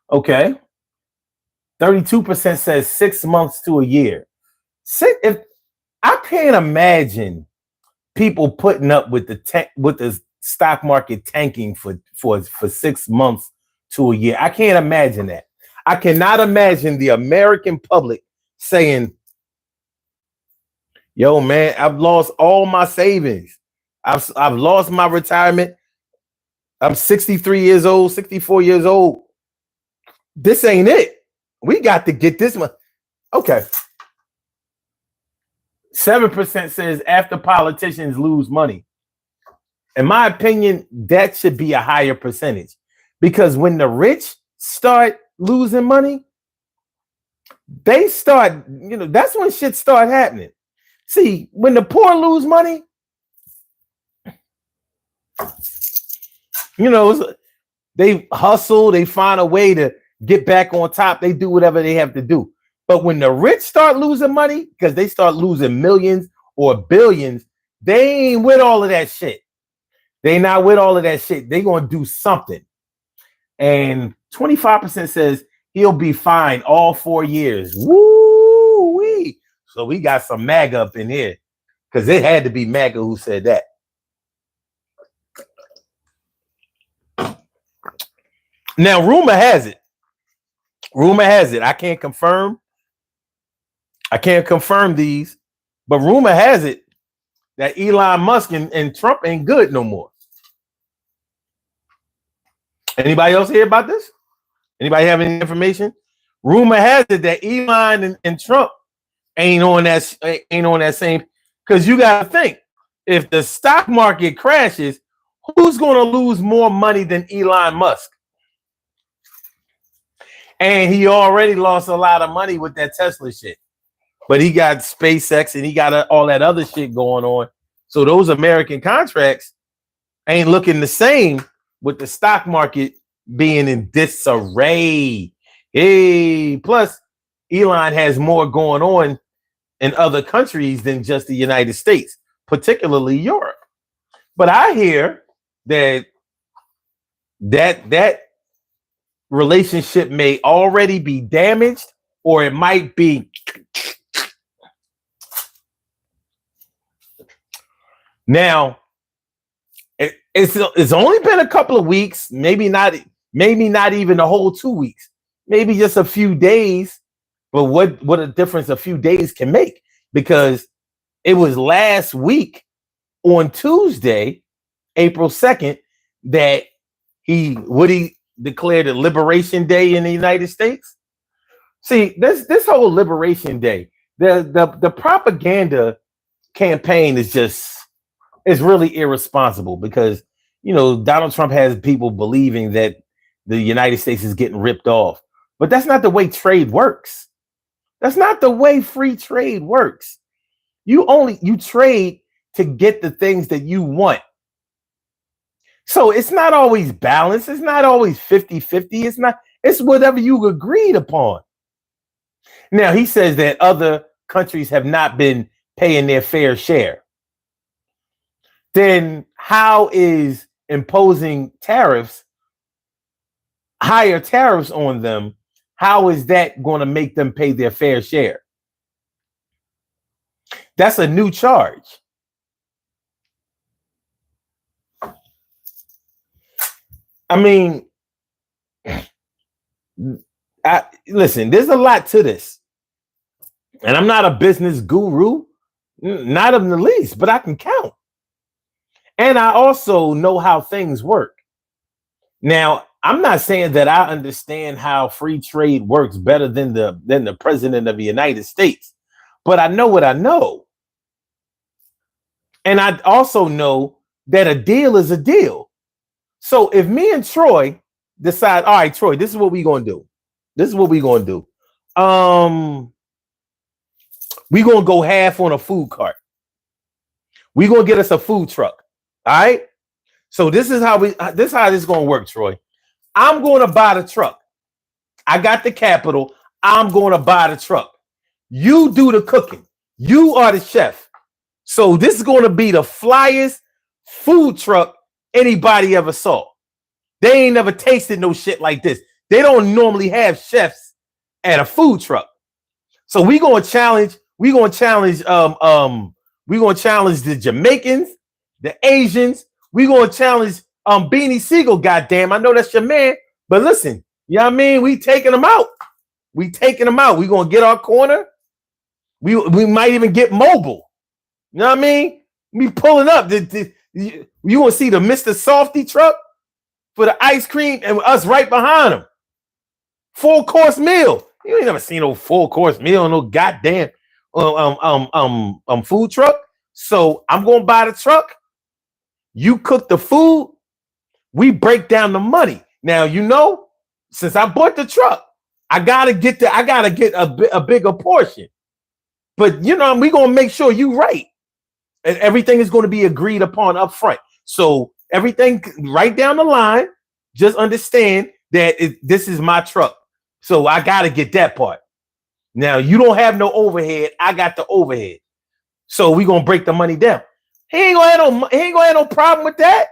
Okay. 32% says 6 months to a year. If I can't imagine people putting up with the stock market tanking for 6 months to a year. I can't imagine that. I cannot imagine the American public saying, yo, man, I've lost all my savings. I've lost my retirement. I'm 63 years old, 64 years old. This ain't it. We got to get this one. Okay. 7% says after politicians lose money. In my opinion, that should be a higher percentage. Because when the rich start losing money, they start, that's when shit start happening. See, when the poor lose money, they hustle, they find a way to get back on top. They do whatever they have to do. But when the rich start losing money, because they start losing millions or billions, they ain't with all of that shit. They not with all of that shit. They going to do something. And 25% says he'll be fine all 4 years. Woo-wee. So we got some MAGA up in here because it had to be MAGA who said that. Now, rumor has it. I can't confirm these, but rumor has it that Elon Musk and Trump ain't good no more. Anybody else hear about this? Anybody have any information? Rumor has it that Elon and Trump ain't on that same, because you got to think, if the stock market crashes, who's going to lose more money than Elon Musk? And he already lost a lot of money with that Tesla shit. But he got SpaceX and he got all that other shit going on. So those American contracts ain't looking the same with the stock market being in disarray. Hey, plus Elon has more going on in other countries than just the United States, particularly Europe. But I hear that relationship may already be damaged, or it might be. Now, it's only been a couple of weeks, maybe not even the whole 2 weeks, maybe just a few days. But what a difference a few days can make, because it was last week on Tuesday, April 2nd, that he declared a Liberation Day in the United States. See, this whole Liberation Day, the propaganda campaign is just is really irresponsible because, Donald Trump has people believing that the United States is getting ripped off. But that's not the way trade works. That's not the way free trade works. You trade to get the things that you want. So it's not always balanced. It's not always 50-50. It's whatever you agreed upon. Now, he says that other countries have not been paying their fair share. Then how is imposing higher tariffs on them, how is that going to make them pay their fair share? That's a new charge. I mean, listen, there's a lot to this. And I'm not a business guru, not in the least, but I can count. And I also know how things work. Now, I'm not saying that I understand how free trade works better than the president of the United States, but I know what I know. And I also know that a deal is a deal. So if me and Troy decide, all right, Troy, this is what we're going to do. This is what we're going to do. We're going to go half on a food cart. We're going to get us a food truck. All right. So this is how this is going to work, Troy. I'm going to buy the truck. I got the capital. I'm going to buy the truck. You do the cooking. You are the chef. So this is going to be the flyest food truck anybody ever saw. They ain't never tasted no shit like this. They don't normally have chefs at a food truck. So we're going to challenge the Jamaicans, the Asians. We're going to challenge Beanie Siegel, goddamn. I know that's your man, but listen, you know what I mean? We taking them out. We're going to get our corner. We might even get mobile. You know what I mean? We pulling up. You want to see the Mr. Softy truck for the ice cream and us right behind him. 4-course meal. You ain't never seen no 4-course meal on no goddamn food truck. So I'm going to buy the truck. You cook the food. We break down the money. Now, since I bought the truck, I gotta get a bigger portion. But we're gonna make sure you right. And everything is going to be agreed upon up front. So everything right down the line, just understand that this is my truck. So I got to get that part. Now, you don't have no overhead. I got the overhead. So we're going to break the money down. He ain't going to have no problem with that.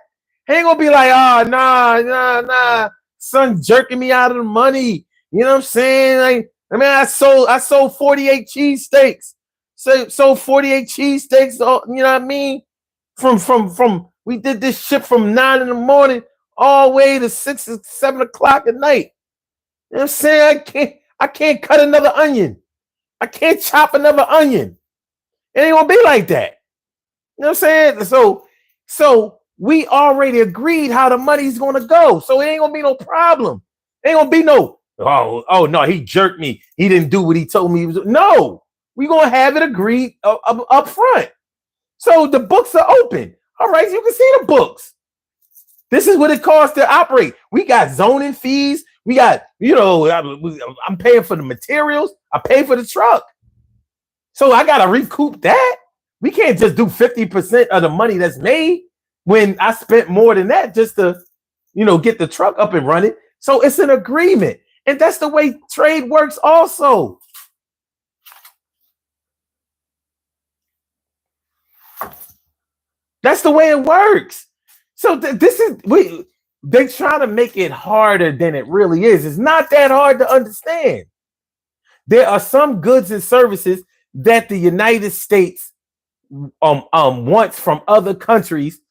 He ain't going to be like, oh, nah. Son jerking me out of the money. You know what I'm saying? I sold 48 cheesesteaks. So 48 cheesesteaks, you know what I mean? From we did this shit from 9 a.m. all the way to 6 or 7 o'clock at night. You know what I'm saying? I can't cut another onion. I can't chop another onion. It ain't gonna be like that. You know what I'm saying? So we already agreed how the money's gonna go. So it ain't gonna be no problem. It ain't gonna be no, oh no, he jerked me. He didn't do what he told me he was. No. We're going to have it agreed up front. So the books are open. All right, so you can see the books. This is what it costs to operate. We got zoning fees. We got, I'm paying for the materials. I pay for the truck. So I got to recoup that. We can't just do 50% of the money that's made when I spent more than that just to, get the truck up and running. So it's an agreement. And that's the way trade works also. That's the way it works. So they try to make it harder than it really is. It's not that hard to understand. There are some goods and services that the United States wants from other countries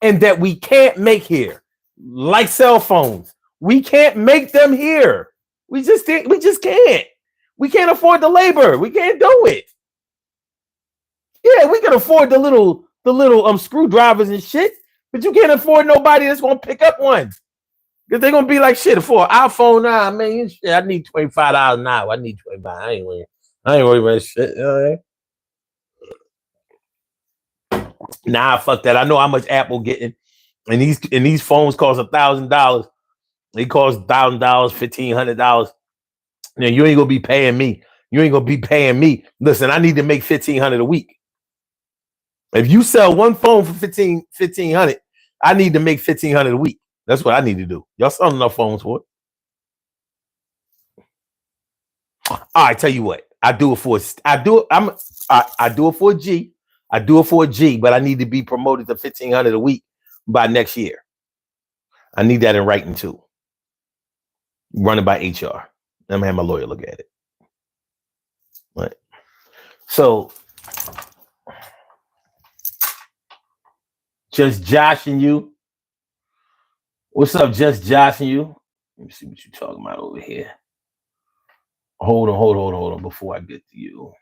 and that we can't make here, like cell phones. We can't make them here. We just can't. We can't afford the labor. We can't do it. Yeah, we can afford the little screwdrivers and shit, but you can't afford nobody that's gonna pick up one. Because they're gonna be like, shit, for an iPhone now, man, shit, I need $25 now. I need 25. I ain't worried about shit. All right. Nah, fuck that. I know how much Apple getting, and these phones cost $1,000. They cost $1,000, $1,500. Now you ain't gonna be paying me. You ain't gonna be paying me. Listen, I need to make $1,500 a week. If you sell one phone for $1,500, I need to make $1,500 a week. That's what I need to do. Y'all selling enough phones for it. All right, tell you what. I do it for a G. I do it for a G, but I need to be promoted to $1,500 a week by next year. I need that in writing too. Running by HR. I'm gonna have my lawyer look at it. Right. So just joshing you. What's up, just joshing you? Let me see what you're talking about over here. Hold on before I get to you.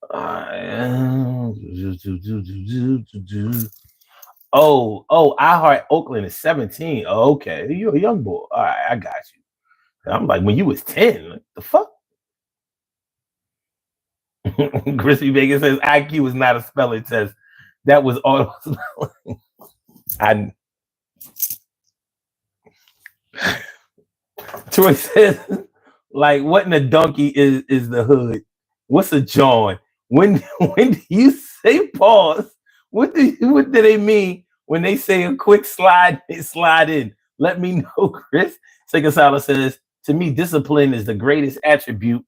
I Heart Oakland is 17. Oh, okay. You're a young boy. All right, I got you. I'm like, when you was 10, like, the fuck? Crispy Bacon says IQ is not a spelling test. That was auto spelling. Troy says, like, what in a donkey is the hood? What's a John? When do you say pause? What do they mean when they say a quick slide in? Let me know, Chris. Sekasala says, to me, discipline is the greatest attribute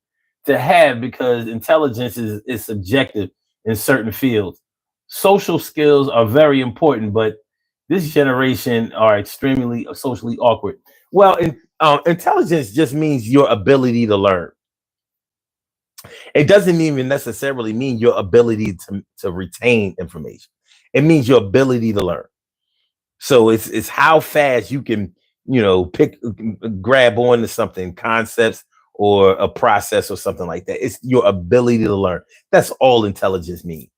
to have because intelligence is subjective in certain fields. Social skills are very important, but this generation are extremely socially awkward. Well, intelligence just means your ability to learn. It doesn't even necessarily mean your ability to retain information. It means your ability to learn. So it's how fast you can, grab on to something, concepts or a process or something like that. It's your ability to learn. That's all intelligence means.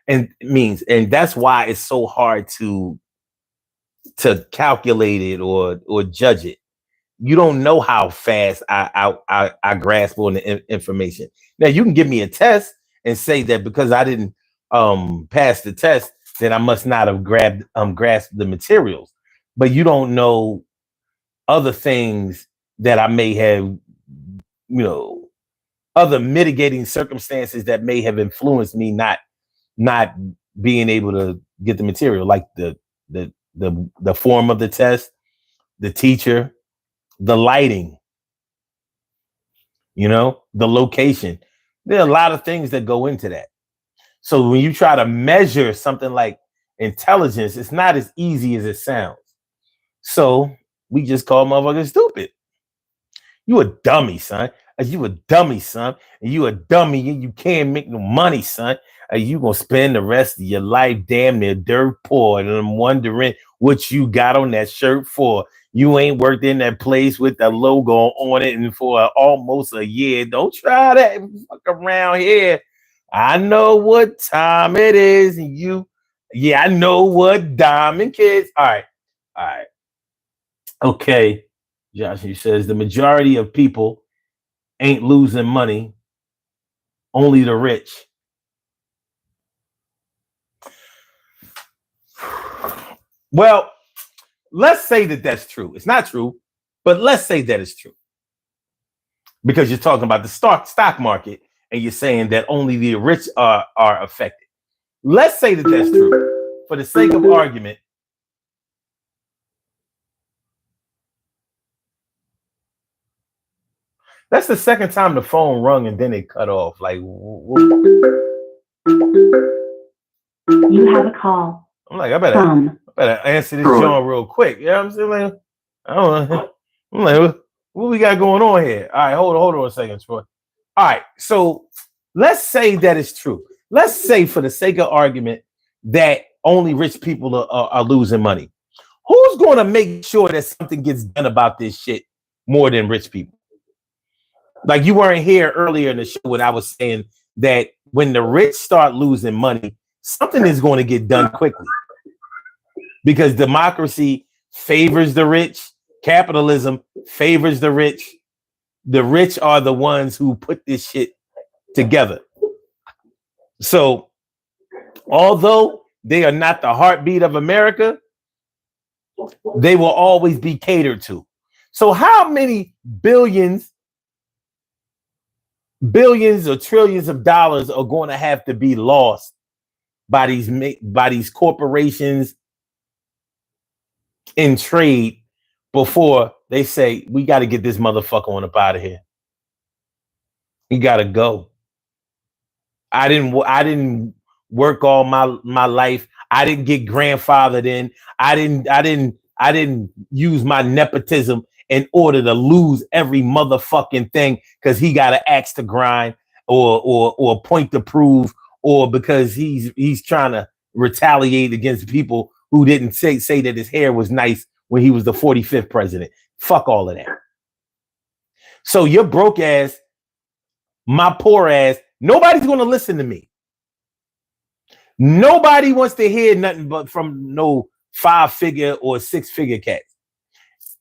And that's why it's so hard to calculate it or judge it. You don't know how fast I grasp on the information. Now you can give me a test and say that because I didn't pass the test, that I must not have grasped the materials. But you don't know other things that I may have, other mitigating circumstances that may have influenced me not being able to get the material, like the form of the test, the teacher, the lighting, the location. There are a lot of things that go into that. So when you try to measure something like intelligence, it's not as easy as it sounds. So we just call motherfuckers stupid. You a dummy, son. You a dummy, son. And you a dummy and you can't make no money, son. You gonna spend the rest of your life damn near dirt poor. And I'm wondering what you got on that shirt for. You ain't worked in that place with the logo on it and for almost a year. Don't try that fuck around here. I know what time it is. And I know what diamond kids. All right. Okay. Josh, he says the majority of people ain't losing money, only the rich. Well, let's say that that's true. It's not true, but let's say that it's true. Because you're talking about the stock market and you're saying that only the rich are affected. Let's say that that's true. For the sake of argument, that's the second time the phone rung and then it cut off. Like, you have a call. I'm like, I better answer this John real quick. You know what I'm saying? Like, I don't know. I'm like, what we got going on here? All right, hold on a second, Troy. All right, so let's say that it's true. Let's say, for the sake of argument, that only rich people are losing money. Who's going to make sure that something gets done about this shit more than rich people? Like, you weren't here earlier in the show when I was saying that when the rich start losing money, something is going to get done quickly. Because democracy favors the rich. Capitalism favors the rich. The rich are the ones who put this shit together. So Although they are not the heartbeat of America, they will always be catered to. So how many billions or trillions of dollars are going to have to be lost by these corporations in trade before they say we got to get this motherfucker on up out of here? He got to go. I didn't work all my life. I didn't get grandfathered in. I didn't use my nepotism in order to lose every motherfucking thing because he got an axe to grind or a point to prove, or because he's trying to retaliate against people who didn't say that his hair was nice when he was the 45th president. Fuck all of that. So your broke ass, my poor ass, nobody's going to listen to me. Nobody wants to hear nothing but from no 5-figure or 6-figure cats.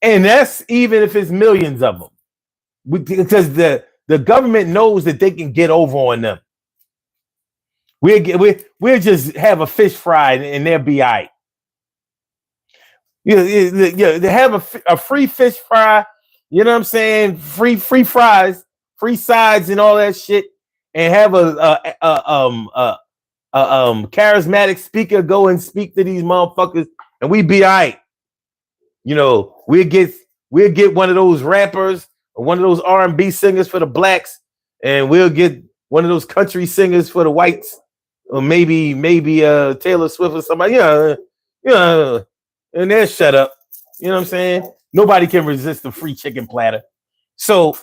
And that's even if it's millions of them. Because the government knows that they can get over on them. We'll just have a fish fry and they'll be all right. They have a free fish fry, you know what I'm saying? Free fries, free sides and all that shit, and have a charismatic speaker go and speak to these motherfuckers, and we be all right. You know, we'll get one of those rappers or one of those R&B singers for the blacks, and we'll get one of those country singers for the whites, or maybe Taylor Swift or somebody. And they'll shut up. You know what I'm saying? Nobody can resist the free chicken platter. So,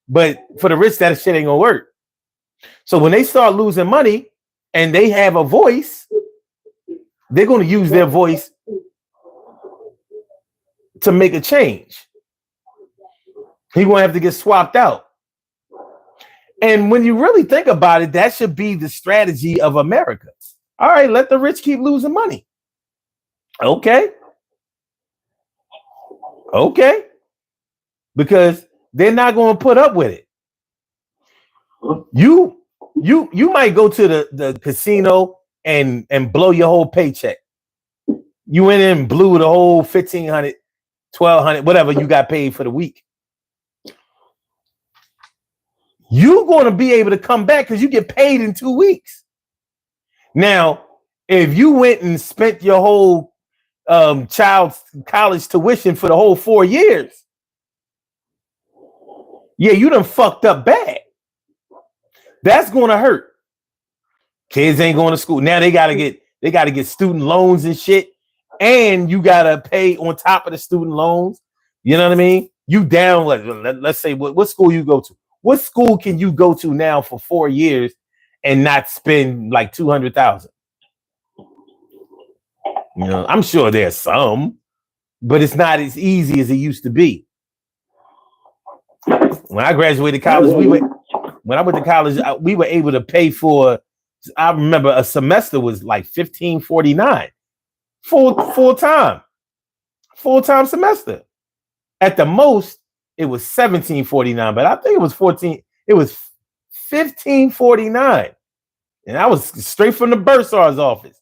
but for the rich, that shit ain't gonna work. So when they start losing money and they have a voice, they're gonna use their voice to make a change. He won't have to get swapped out. And when you really think about it, that should be the strategy of America. All right, let the rich keep losing money. Okay. Because they're not going to put up with it. You might go to the casino and blow your whole paycheck. You went in and blew the whole $1,500, $1,200, whatever you got paid for the week. You're going to be able to come back because you get paid in 2 weeks. Now, if you went and spent your whole child's college tuition for the whole 4 years, yeah, you done fucked up bad. That's going to hurt. Kids ain't going to school. Now they got to get student loans and shit. And you got to pay on top of the student loans. You know what I mean? You down, let's say, what school you go to? What school can you go to now for 4 years and not spend like $200,000? You know, I'm sure there's some, but it's not as easy as it used to be. When I graduated college, when I went to college, we were able to pay for, I remember a semester was like $1,549 full time semester. At the most, it was $1,749, but I think it was $1,549. And I was straight from the bursar's office.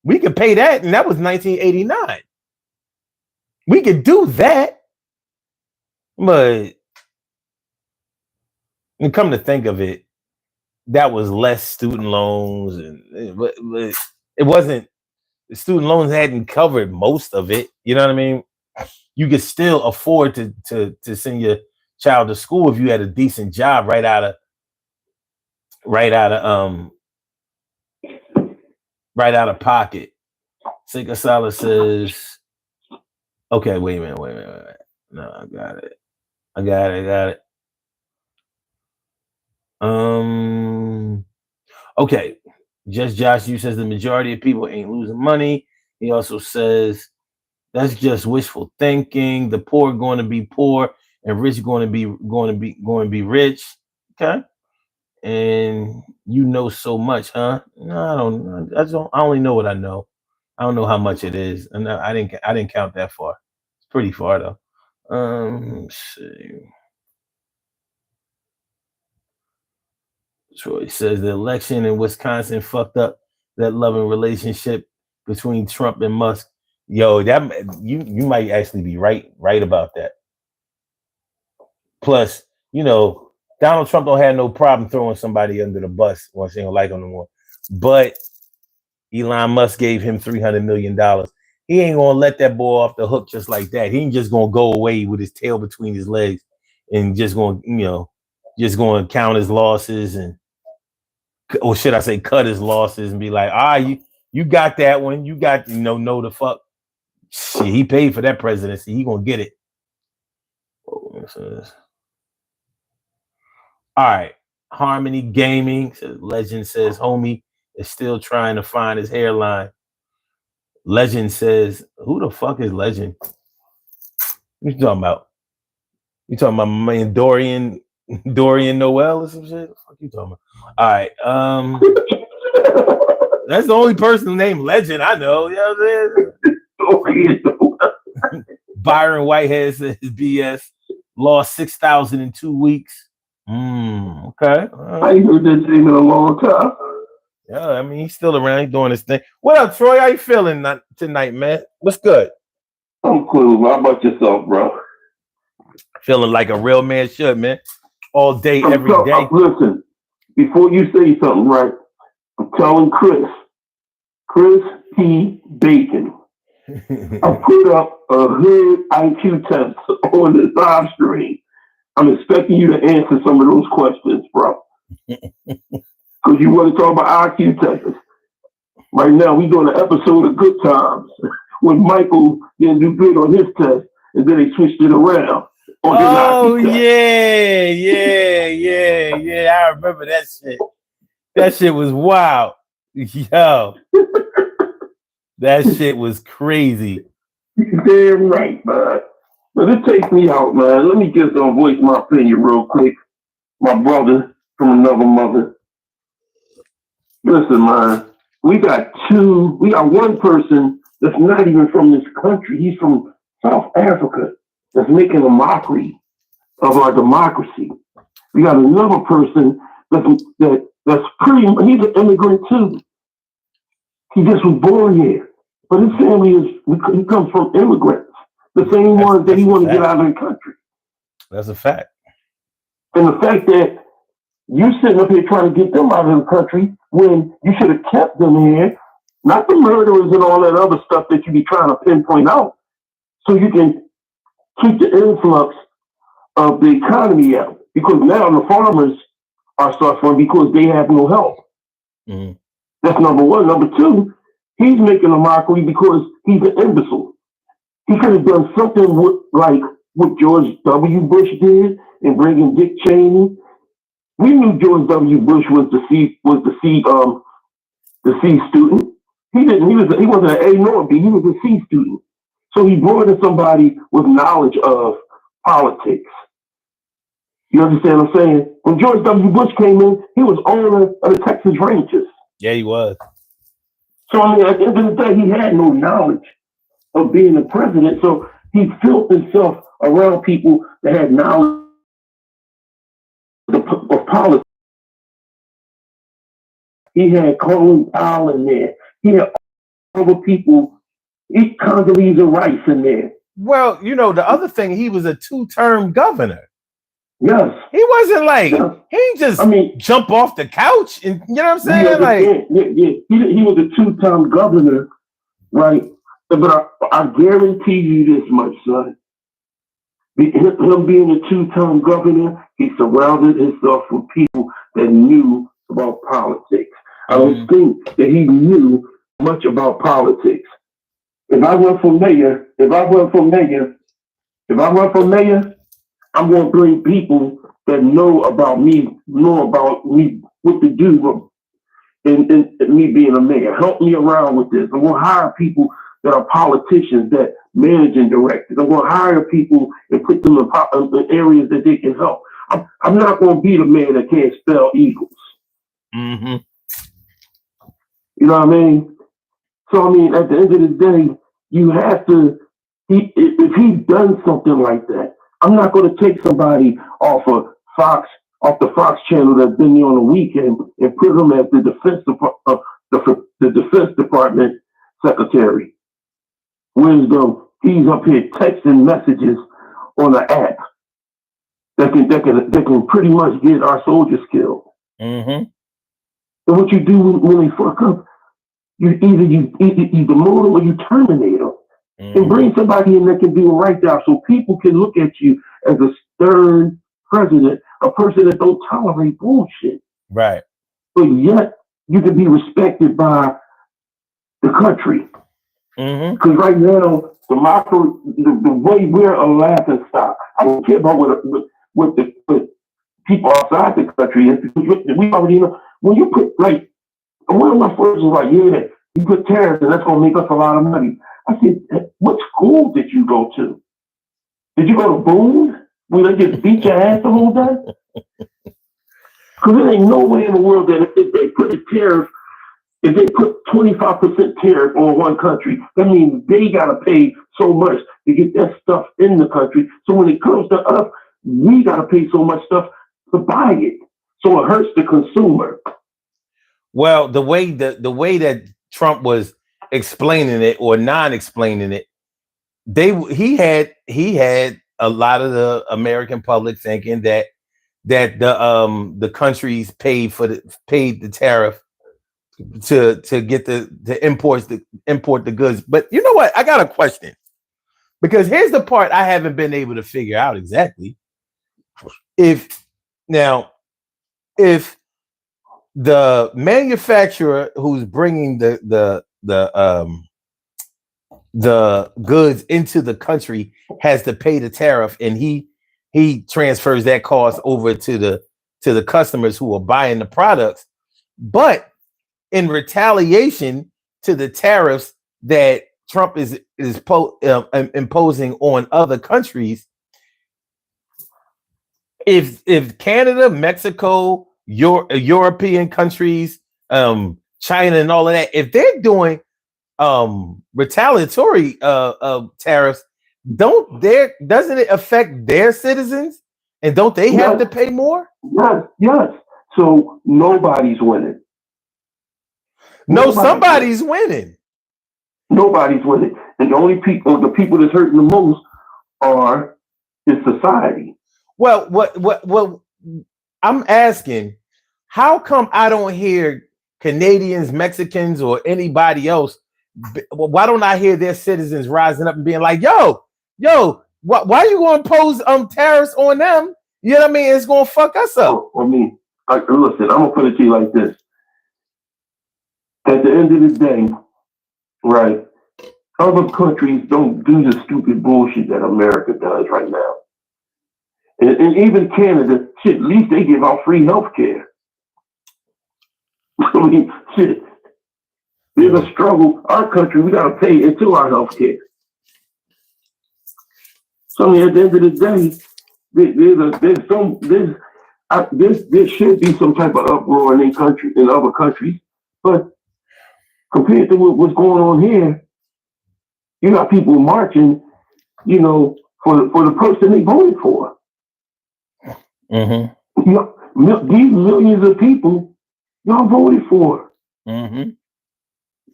We could pay that, and that was 1989. We could do that, but and come to think of it, that was less student loans, and it wasn't. The student loans hadn't covered most of it. You know what I mean? You could still afford to send your child to school if you had a decent job right out of pocket. Sika Sala says, okay, wait a minute. No, I got it. Okay. Just Josh, you says the majority of people ain't losing money. He also says that's just wishful thinking. The poor are going to be poor and rich going to be rich. Okay. And you know so much, huh? No, I only know what I know. I don't know how much it is. And I didn't count that far. It's pretty far though. Let's see. Troy says the election in Wisconsin fucked up that loving relationship between Trump and Musk. Yo, that you might actually be right about that. Plus, Donald Trump don't have no problem throwing somebody under the bus once they don't like him no more. But Elon Musk gave him $300 million. He ain't gonna let that boy off the hook just like that. He ain't just gonna go away with his tail between his legs and just gonna count his losses or should I say cut his losses and be like, you got that one, you got no the fuck. Shit, he paid for that presidency. He gonna get it. All right. Harmony Gaming. Legend says, homie is still trying to find his hairline. Legend says, who the fuck is Legend? What you talking about? You talking about my man Dorian Noel or some shit? What the fuck you talking about? All right. That's the only person named Legend I know. You know what I'm saying? Byron Whitehead says BS lost 6,000 in 2 weeks. Okay. I ain't heard that name in a long time. Yeah, I mean he's still around. He's doing his thing. What up, Troy? How you feeling tonight, man? What's good? I'm cool. How about yourself, bro? Feeling like a real man should, man. All day, every day. Listen, before you say something, right? I'm telling Chris P. Bacon. I put up a hood IQ test on the live stream. I'm expecting you to answer some of those questions, bro. Because you want to talk about IQ tests. Right now, we're doing an episode of Good Times when Michael didn't do good on his test, and then they switched it around. Oh, yeah. I remember that shit. That shit was wild. Yo. That shit was crazy. You're damn right, man. But it takes me out, man. Let me just voice my opinion real quick. My brother from another mother. Listen, man. We got one person that's not even from this country. He's from South Africa that's making a mockery of our democracy. We got another person that's he's an immigrant too. He just was born here. But his family he comes from immigrants. The same ones that he want to get out of the country. That's a fact. And the fact that you sitting up here trying to get them out of the country when you should have kept them here, not the murderers and all that other stuff that you be trying to pinpoint out, so you can keep the influx of the economy out. Because now the farmers are suffering because they have no help. Mm-hmm. That's number one. Number two, he's making a mockery because he's an imbecile. He could have done something like what George W. Bush did in bringing Dick Cheney. We knew George W. Bush was the C student. He wasn't an A nor a B. He was a C student. So he brought in somebody with knowledge of politics. You understand what I'm saying? When George W. Bush came in, he was owner of the Texas Rangers. Yeah, he was. So I mean, at the end of the day, he had no knowledge of being a president. So he filled himself around people that had knowledge of politics. He had Colin Powell in there. He had other people. He Condoleezza Rice in there. Well, the other thing, he was a 2-term governor. Yes. He wasn't like, he ain't just jump off the couch and, you know what I'm saying? He was a 2-term governor, right? But I guarantee you this much, son. Him being a 2-term governor, he surrounded himself with people that knew about politics. I don't think that he knew much about politics. If I run for mayor, I'm going to bring people that know about me, what to do, and me being a mayor. Help me around with this. I'm going to hire people that are politicians, that managing directors. I'm going to hire people and put them in areas that they can help. I'm not going to be the man that can't spell eagles. Mm-hmm. You know what I mean? So, I mean, at the end of the day, you have to, if he's done something like that, I'm not going to take somebody off the Fox channel that's been there on the weekend and put them as the defense the Defense Department secretary. Wisdom, he's up here texting messages on an app that can pretty much get our soldiers killed. Mm-hmm. And what you do when they fuck up, you demote them or you terminate them. Mm-hmm. And bring somebody in that can do a right job so people can look at you as a stern president, a person that don't tolerate bullshit. Right. But yet you can be respected by the country. Mm-hmm. Because right now, the way we're a laughing stock. I don't care about what people outside the country is, because we already know when you put like one of my friends was like, yeah, you put tariffs and that's gonna make us a lot of money. I said, what school did you go to? Did you go to Boone where they just beat your ass the whole day? Because there ain't no way in the world that if they put a tariff, if they put 25% tariff on one country, that means they got to pay so much to get that stuff in the country. So when it comes to us, we got to pay so much stuff to buy it. So it hurts the consumer. Well, the way that Trump was explaining it or non-explaining it, he had a lot of the American public thinking that the countries paid the tariff to get the import the goods. But you know what? I got a question, because here's the part I haven't been able to figure out exactly. If the manufacturer who's bringing the goods into the country has to pay the tariff, and he transfers that cost over to the customers who are buying the products, but in retaliation to the tariffs that Trump is imposing on other countries, if Canada, Mexico, European countries, China, and all of that, if they're doing retaliatory tariffs, doesn't it affect their citizens, and don't they have to pay more? Yes. So nobody's winning. Somebody's winning. Nobody's winning, and the people that's hurting the most is society. Well, what I'm asking, how come I don't hear Canadians, Mexicans, or anybody else? Why don't I hear their citizens rising up and being like, yo, why are you going to impose tariffs on them? You know what I mean? It's going to fuck us up. I mean, listen, I'm going to put it to you like this. At the end of the day, right, other countries don't do the stupid bullshit that America does right now. And even Canada, shit, at least they give out free health care. I mean, shit, there's a struggle. Our country, we got to pay into our health care. So I mean, at the end of the day, there should be some type of uproar in other countries, but compared to what's going on here, you got people marching, for the person they voted for. Mm-hmm. These millions of people y'all voted for. Mm-hmm.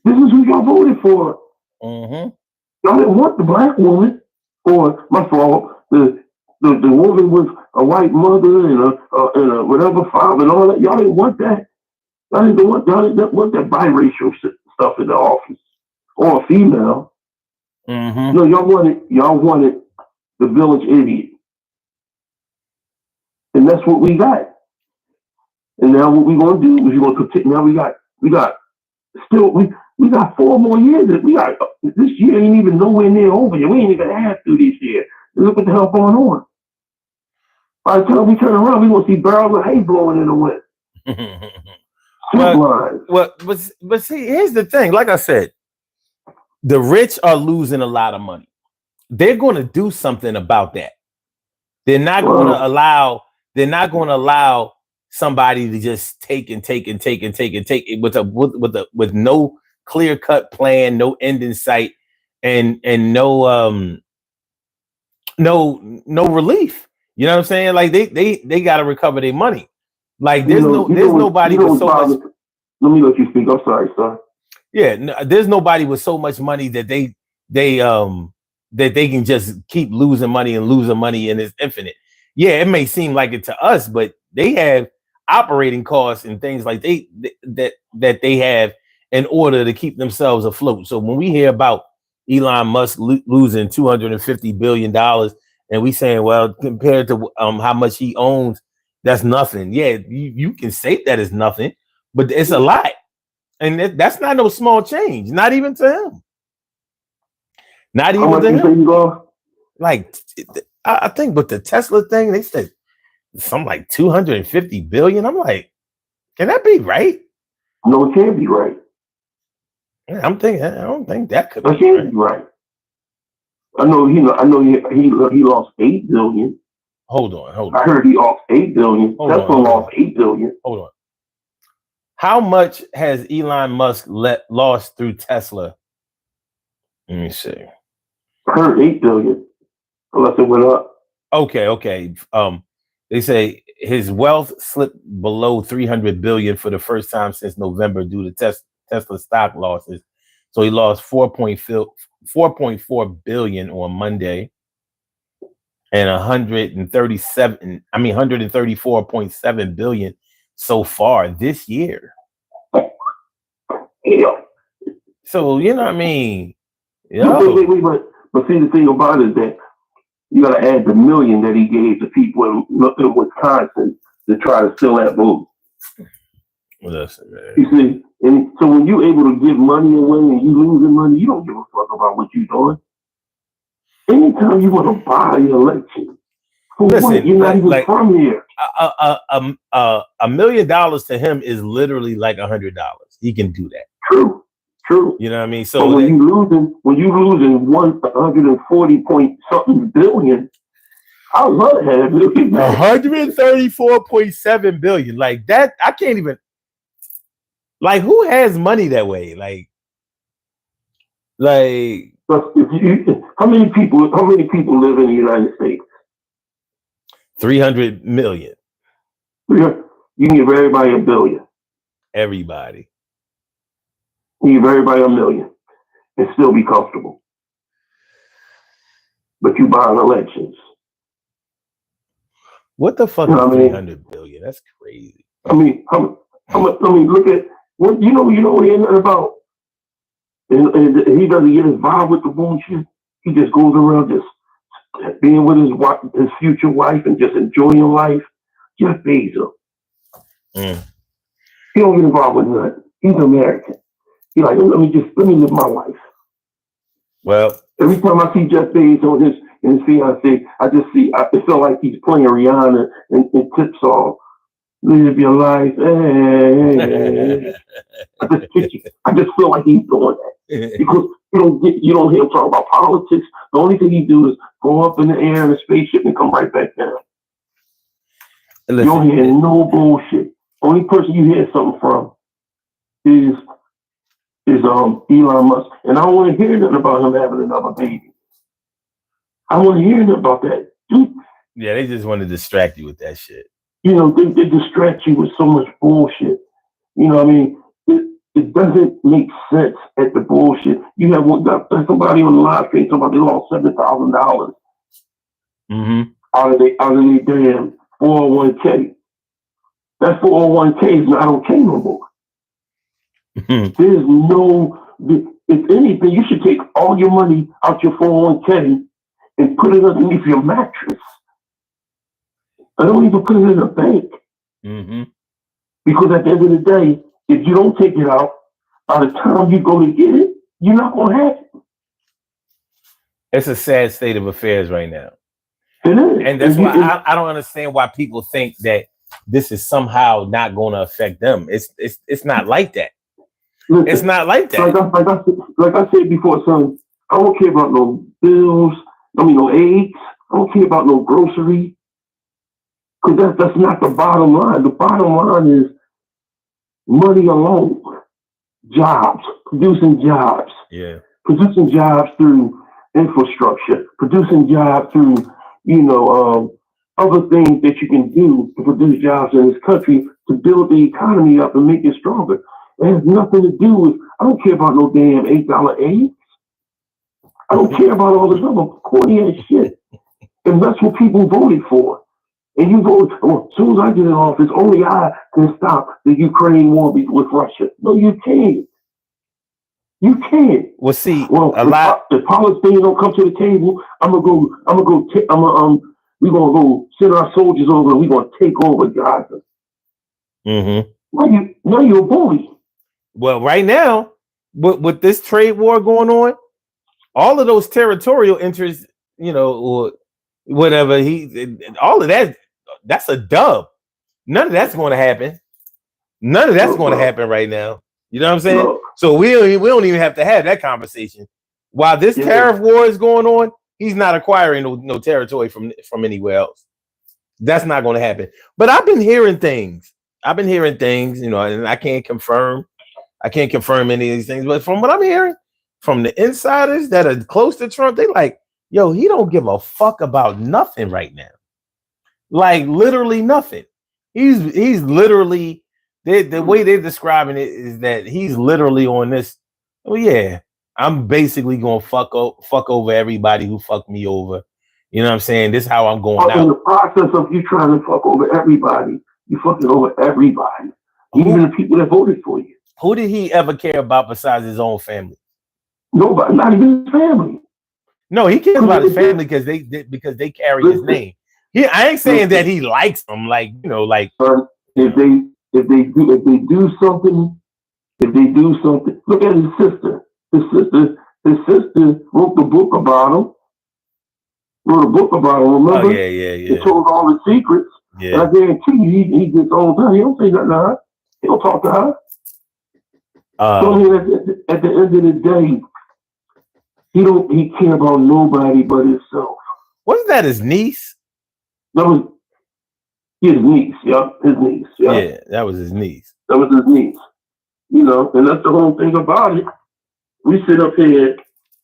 This is who y'all voted for. Mm-hmm. Y'all didn't want the black woman, or my fault, the woman with a white mother and a whatever father and all that. Y'all didn't want that. Y'all didn't want that biracial stuff in the office, or a female. Mm-hmm. No, y'all wanted the village idiot. And that's what we got. And now what we're gonna do is we're gonna continue. Now we got 4 more years. This year ain't even nowhere near over yet. We ain't even half through this year. Look what the hell going on. By the time we turn around, we're gonna see barrels of hay blowing in the wind. But see, here's the thing. Like I said, the rich are losing a lot of money. They're going to do something about that. They're not going to allow. They're not going to allow somebody to just take it with no clear cut plan, no end in sight, and no relief. You know what I'm saying? Like they got to recover their money. Like there's nobody with so much. Let me let you speak. I'm sorry, sir. Yeah, no, there's nobody with so much money that they can just keep losing money and it's infinite. Yeah, it may seem like it to us, but they have operating costs and things like that they have in order to keep themselves afloat. So when we hear about Elon Musk losing $250 billion and we saying, well, compared to how much he owns, that's nothing. Yeah, you can say that is nothing, but it's a lot. And that's not no small change, not even to him. Not even to him. Like, I think with the Tesla thing, they said something like 250 billion. I'm like, can that be right? No, it can't be right. Yeah, I don't think that could be right. I know he lost 8 billion. Hold on. I heard he lost 8 billion. Tesla lost 8 billion. Hold on. How much has Elon Musk lost through Tesla? Let me see. I heard 8 billion, unless it went up. Okay. They say his wealth slipped below 300 billion for the first time since November due to Tesla stock losses. So he lost 4.4 billion on Monday and 134.7 billion so far this year. Yeah. So, you know what I mean? But see, the thing about it is that you got to add the million that he gave to people in Wisconsin to try to steal that vote. Listen, man. You see, and so when you're able to give money away and you losing money, you don't give a fuck about what you're doing. Anytime you want to buy an election, listen, you're not even from here. $1 million to him is literally like $100. He can do that. True. You know what I mean? So when you losing 140 point something billion, I would love to have 134.7 billion. Like that, I can't even. Like, who has money that way? Like. How many people live in the United States? 300 million. You can give everybody $1 billion. Everybody. You give everybody $1 million and still be comfortable. But you buying elections. What the fuck is 300 billion? That's crazy. I mean, look at what you know what he ain't nothing about. And he doesn't get involved with the bullshit. He just goes around just being with his future wife and just enjoying life. Jeff Bezos. He don't get involved with nothing. He's American. He's like, let me live my life. Well, every time I see Jeff Bezos and his fiance, I feel like he's playing Rihanna and tip song. Live your life. Hey. I just feel like he's doing that. Because you don't hear him talk about politics. The only thing he do is go up in the air in a spaceship and come right back down. Listen, you don't hear no bullshit. Only person you hear something from is Elon Musk. And I don't want to hear nothing about him having another baby. I don't want to hear nothing about that. Dude, yeah, they just want to distract you with that shit. You know, they distract you with so much bullshit. You know what I mean? It doesn't make sense at the bullshit. You have somebody on the live stream talking about they lost $7,000 out of their damn 401k. That 401k is not okay no more. There's if anything, you should take all your money out your 401k and put it underneath your mattress. I don't even put it in a bank. Because at the end of the day, if you don't take it out, by the time you go to get it, you're not going to have it. It's a sad state of affairs right now. It is. And that's why I don't understand why people think that this is somehow not going to affect them. It's not like that. Listen, it's not like that. Like I said before, son, I don't care about no bills. No eggs. I don't care about no grocery. Because that's not the bottom line. The bottom line is money alone. Jobs. Producing jobs. Yeah. Producing jobs through infrastructure. Producing jobs through, other things that you can do to produce jobs in this country to build the economy up and make it stronger. It has nothing to do with, I don't care about no damn $8 eggs. I don't care about all this other corny ass shit. And that's what people voted for. And you vote, well, as soon as I get in office, only I can stop the Ukraine war with Russia. No, you can't. You can't. Well, see, Well, if Palestine don't come to the table, we're gonna go send our soldiers over and we're gonna take over Gaza. Mm-hmm. Now you're a bully. Well, right now, with this trade war going on, all of those territorial interests, or whatever, all of that, that's a dub. None of that's going to happen. None of that's going to happen right now. You know what I'm saying? No. So we don't even have to have that conversation. While this tariff war is going on, he's not acquiring no territory from anywhere else. That's not going to happen. But I've been hearing things, and I can't confirm any of these things. But from what I'm hearing from the insiders that are close to Trump, they like, yo, he don't give a fuck about nothing right now. Like literally nothing. He's literally, the way they're describing it is that he's literally on this. Oh yeah, I'm basically gonna fuck over everybody who fucked me over. You know what I'm saying? This is how I'm going out. In the process of you trying to fuck over everybody, you fucking over everybody, even the people that voted for you. Who did he ever care about besides his own family? Nobody, not even his family. No, he cares about his family because they carry his name. I ain't saying that he likes them, like. If they do something, look at his sister. His sister wrote the book about him. Remember? Oh, yeah. He told all the secrets. Yeah. And I guarantee you, he gets all the time. He don't say nothing to her. He don't talk to her. So I mean, at the end of the day, he care about nobody but himself. Wasn't that his niece? That was his niece, his niece. Yeah, that was his niece. That was his niece. And that's the whole thing about it. We sit up here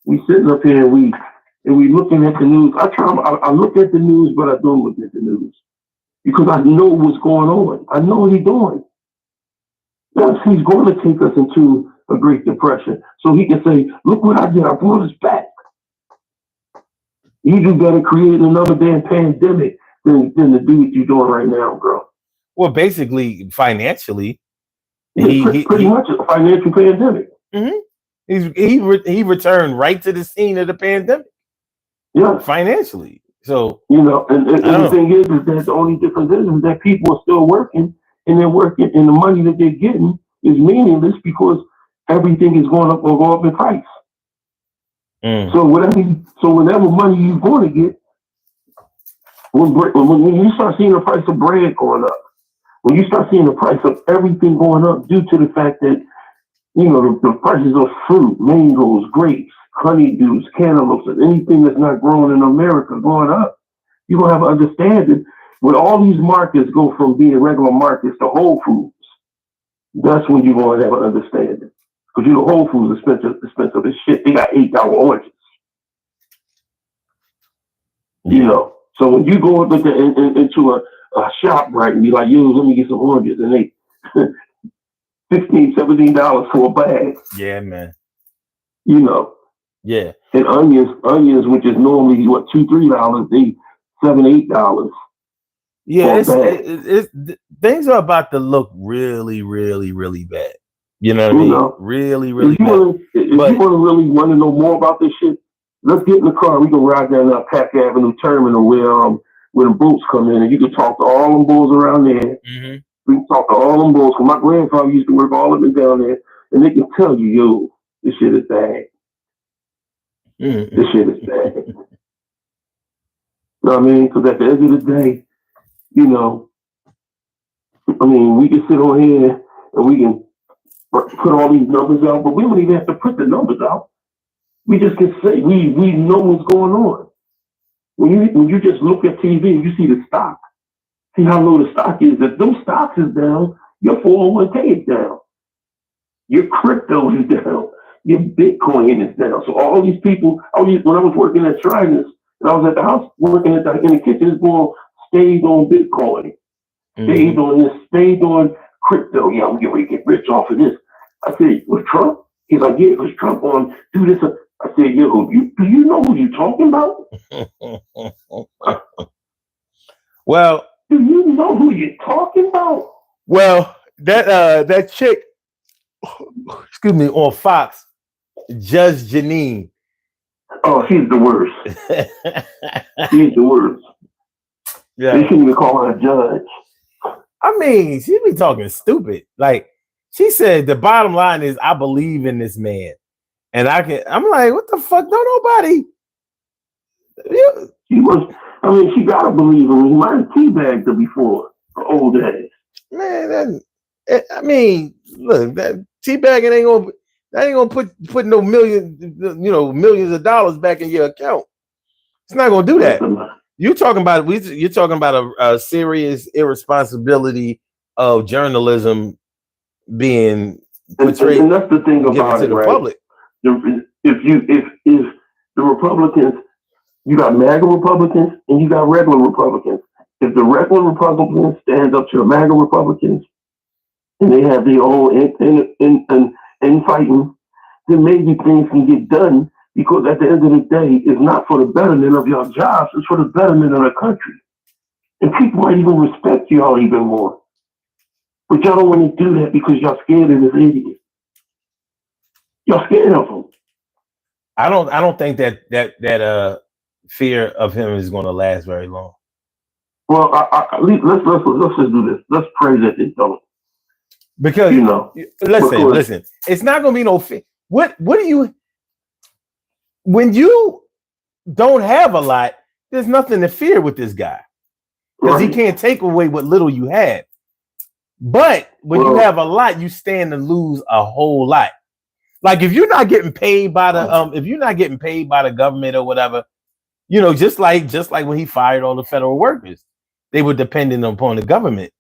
and we looking at the news. I look at the news, but I don't look at the news. Because I know what's going on. I know what he's doing. Yes, he's going to take us into a Great Depression. So he can say, look what I did. I brought us back. You do better create another damn pandemic than to do what you're doing right now, bro. Well, basically, financially, pretty much a financial pandemic. Mm-hmm. He returned right to the scene of the pandemic. Yeah, financially. So and the thing is that the only difference is that people are still working, and they're working, and the money that they're getting is meaningless because everything is going up in price. So whatever money you're going to get, when you start seeing the price of bread going up, when you start seeing the price of everything going up due to the fact that, the prices of fruit, mangoes, grapes, honeydews, cantaloupes, and anything that's not grown in America going up, you're going to have an understanding when all these markets go from being regular markets to Whole Foods. That's when you're going to have an understanding. Because Whole Foods expensive as shit. They got $8 oranges. So when you go into a shop, right, and be like, yo, let me get some oranges, and they $15, $17 for a bag. Yeah, man. Yeah. And onions, which is normally what $2, $3, they $7, $8. Yeah, it's things are about to look really, really, really bad. You know what I mean? Really, really bad. If you want to know more about this shit, let's get in the car. We can ride down that Pack Avenue terminal where the boats come in, and you can talk to all them bulls around there. Mm-hmm. We can talk to all them bulls. Cause my grandfather used to work all of it down there, and they can tell you, yo, this shit is bad. Mm-hmm. This shit is bad. You know what I mean? Because at the end of the day, we can sit on here and we can put all these numbers out, but we don't even have to put the numbers out. We just can say we know what's going on. When you just look at TV and you see the stock, see how low the stock is. If those stocks is down, your 401k is down. Your crypto is down. Your Bitcoin is down. So all these people, when I was working at Shriners, and I was at the house working in the kitchen, this boy stayed on Bitcoin, stayed on this, stayed on crypto. Yeah, I'm getting ready to get rich off of this. I said, was Trump? He's like, yeah, it was Trump on do this. I said, yo, do you know who you're talking about? Well, do you know who you're talking about? Well, that chick, excuse me, on Fox, Judge Janine. Oh, she's the worst. She's the worst. Yeah. They shouldn't even call her a judge. I mean, she be talking stupid. Like, she said, the bottom line is, I believe in this man. And I'm like, what the fuck? No, nobody. She got to believe him. He might have teabagged her before, her old ass. Man, look, that teabagging ain't gonna put no millions of dollars back in your account. It's not gonna do that. You're talking about a serious irresponsibility of journalism being portrayed, and that's the thing about it, right? Public. If the Republicans, you got MAGA Republicans and you got regular Republicans. If the regular Republicans stand up to the MAGA Republicans and they have their own in fighting, then maybe things can get done, because at the end of the day, it's not for the betterment of your jobs, it's for the betterment of the country. And people might even respect y'all even more. But y'all don't want to do that because y'all scared of this idiot. Y'all scared of him. I don't think that fear of him is going to last very long. Well, let's just do this. Let's pray that it don't. Because listen, it's not going to be no fear. What do you? When you don't have a lot, there's nothing to fear with this guy, because he can't take away what little you have. But when you have a lot, you stand to lose a whole lot. Like, if you're not getting paid by the government or whatever, just like when he fired all the federal workers, they were dependent upon the government.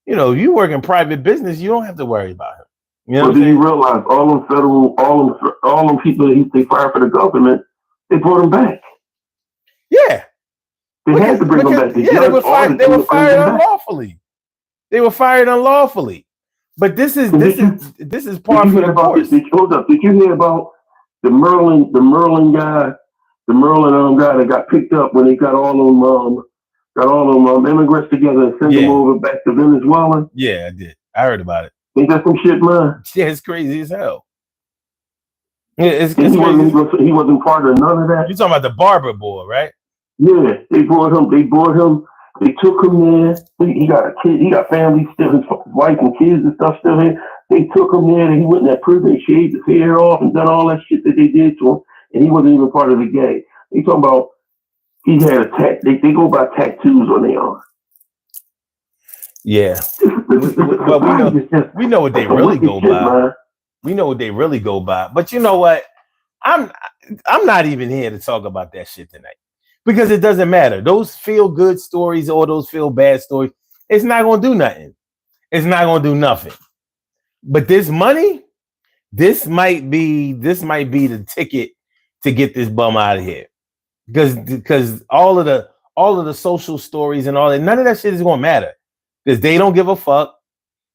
You work in private business, you don't have to worry about him. But do you realize all them people that they fired for the government, they brought them back? Yeah, they had to bring them back. They were fired unlawfully. They were fired unlawfully. But this is part of the course. Did you hear about the Maryland guy, guy that got picked up when they got all them immigrants together and sent them over back to Venezuela? Yeah, I did. I heard about it. Ain't that some shit, man? Yeah, it's crazy as hell. Yeah, he wasn't part of none of that. You're talking about the barber boy, right? Yeah, they brought him. They took him there. He got a kid. He got family still. His wife and kids and stuff still here. They took him there, and he went in that prison. They shaved his hair off and done all that shit that they did to him, and he wasn't even part of the gang. They talking about he had a They go by tattoos on their arm. Yeah, well, we know what they really go by. Man. We know what they really go by. But you know what? I'm not even here to talk about that shit tonight, because it doesn't matter. Those feel good stories or those feel bad stories, it's not gonna do nothing. It's not gonna do nothing. But this money, this might be the ticket to get this bum out of here. Because all of the social stories and all that, none of that shit is gonna matter. Because they don't give a fuck,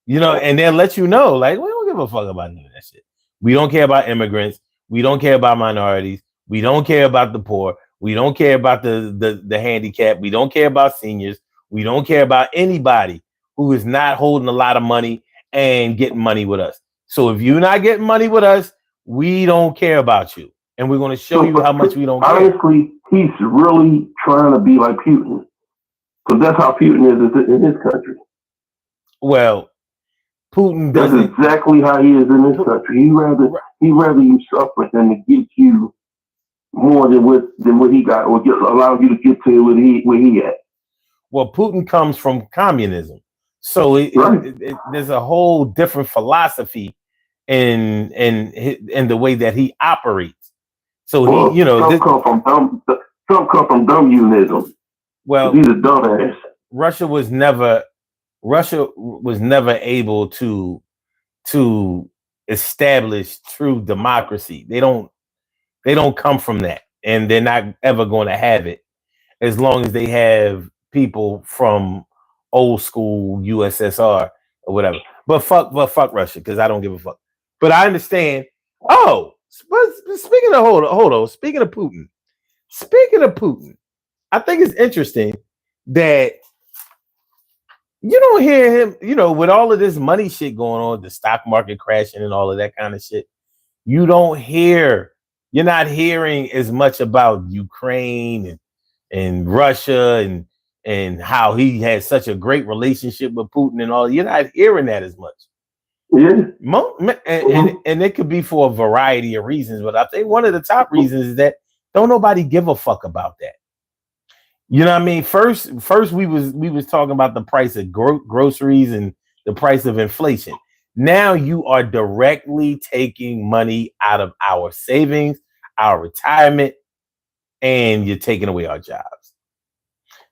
and they'll let you know, like, we don't give a fuck about none of that shit. We don't care about immigrants. We don't care about minorities. We don't care about the poor. We don't care about the handicapped. We don't care about seniors. We don't care about anybody who is not holding a lot of money and getting money with us. So if you're not getting money with us, we don't care about you. And we're going to show you how much we don't care. Honestly, he's really trying to be like Putin. Because that's how Putin is in his country. Well, Putin doesn't. That's exactly how he is in this country. He rather you suffer than to get you more than what he got, or allow you to get to where he at. Well, Putin comes from communism, so there's a whole different philosophy in the way that he operates. So Trump come from dumb unism. Well, he's a dumbass. Russia was never able to establish true democracy. They don't come from that, and they're not ever going to have it as long as they have people from old school USSR or whatever. But fuck Russia, because I don't give a fuck. But I understand. Oh, but speaking of hold on. Speaking of Putin, I think it's interesting that you don't hear him, with all of this money shit going on, the stock market crashing and all of that kind of shit. You're not hearing as much about Ukraine and Russia and how he has such a great relationship with Putin and all. You're not hearing that as much. Yeah. And it could be for a variety of reasons, but I think one of the top reasons is that don't nobody give a fuck about that. You know what I mean? First we was talking about the price of groceries and the price of inflation. Now you are directly taking money out of our savings, our retirement, and you're taking away our jobs.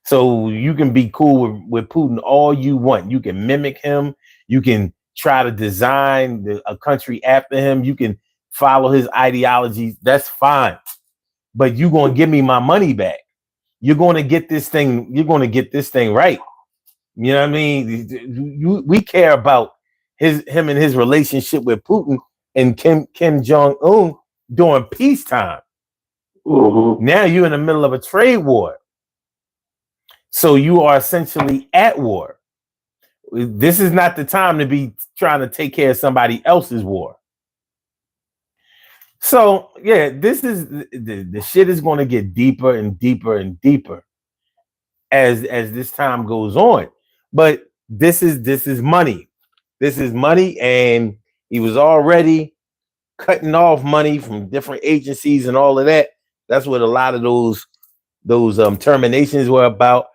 So you can be cool with Putin all you want. You can mimic him. You can try to design a country after him. You can follow his ideologies. That's fine. But you're going to give me my money back. You're going to get this thing. You're going to get this thing right. You know what I mean? We care about him and his relationship with Putin and Kim Jong-un during peacetime. Mm-hmm. Now you're in the middle of a trade war. So you are essentially at war. This is not the time to be trying to take care of somebody else's war. So yeah, this is the shit is going to get deeper and deeper and deeper as this time goes on. But this is money. This is money, and he was already cutting off money from different agencies and all of that. That's what a lot of those terminations were about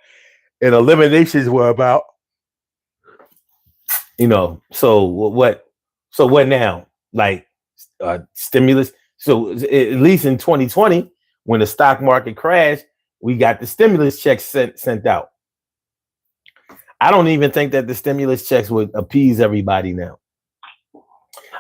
and eliminations were about. So what now? Like stimulus. So at least in 2020, when the stock market crashed, we got the stimulus checks sent out. I don't even think that the stimulus checks would appease everybody now.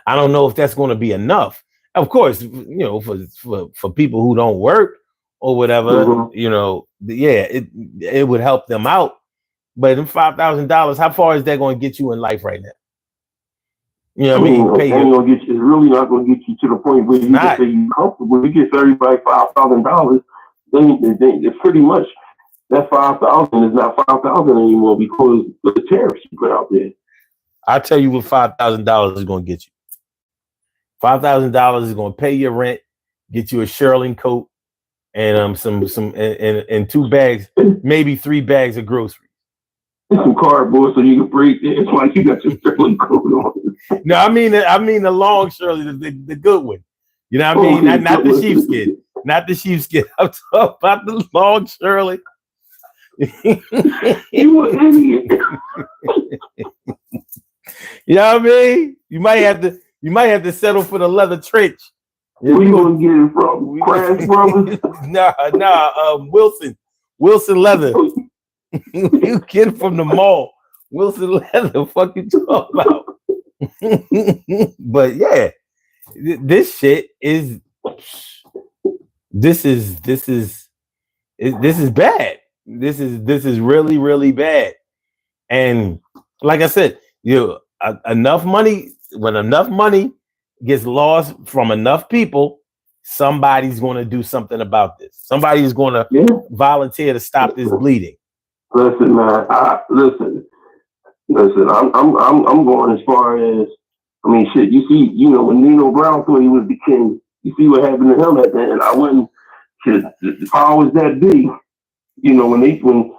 I don't know if that's going to be enough. Of course, for people who don't work or whatever, Mm-hmm. it would help them out. But in $5,000, how far is that going to get you in life right now? You know what I mean? It's really not going to get you to the point where you can say you're comfortable. You get everybody $5,000, then it's pretty much that 5,000 is not 5,000 anymore because of the tariffs you put out there. I'll tell you what $5,000 is going to get you. $5,000 is going to pay your rent, get you a shearling coat, and some and 2 bags, maybe 3 bags of groceries. Some cardboard so you can breathe. It's like you got your shearling coat on. No, I mean the long shearling, the good one. You know what I mean? Not the sheepskin. Not the sheepskin. I'm talking about the long shearling. You an idiot. You know what I mean? You might have to settle for the leather trench. Where you gonna get it from? Crash Brothers? Nah. Wilson Leather. You get it from the mall. Wilson Leather. Fuck you talking about? But yeah, this shit is this is bad. This is really, really bad. And like I said, enough money, when enough money gets lost from enough people, somebody's going to do something about this. Somebody's going to volunteer to stop this bleeding. Listen, man. Listen. I'm going as far as, I mean, shit. You see, when Nino Brown thought he was the king, you see what happened to him at the end. I wouldn't. Shit, the powers that be. When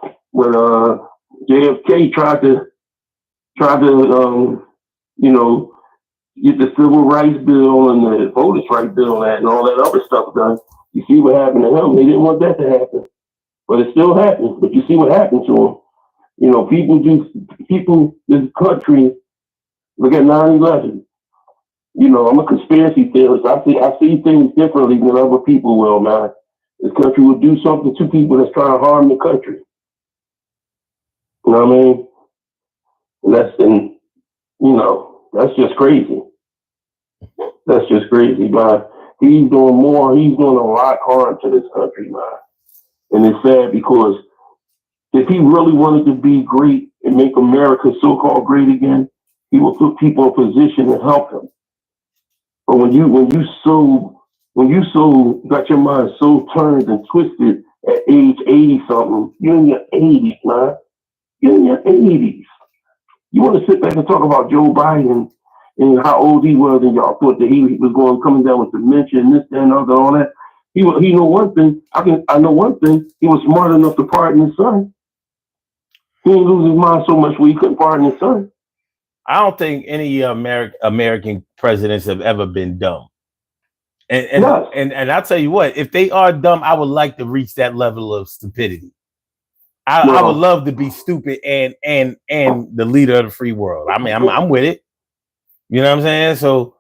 JFK tried to get the civil rights bill and the voters' rights bill and all that other stuff done. You see what happened to him. They didn't want that to happen, but it still happened. But you see what happened to him. People, this country. Look at 9/11. I'm a conspiracy theorist. I see things differently than other people will, man. This country will do something to people that's trying to harm the country. You know what I mean? That's just crazy. That's just crazy, man. He's doing a lot harm to this country, man. And it's sad because if he really wanted to be great and make America so-called great again, he will put people in position to help him. But when you got your mind so turned and twisted at age 80 something, you're in your 80s, man. You're in your 80s. You want to sit back and talk about Joe Biden and how old he was, and y'all thought that he was coming down with dementia and this, that, and other, all that. He know one thing. I know one thing. He was smart enough to pardon his son. He didn't lose his mind so much where he couldn't pardon his son. I don't think any American presidents have ever been dumb. And I'll tell you what, if they are dumb, I would like to reach that level of stupidity. I would love to be stupid and the leader of the free world. I mean, I'm with it. You know what I'm saying? So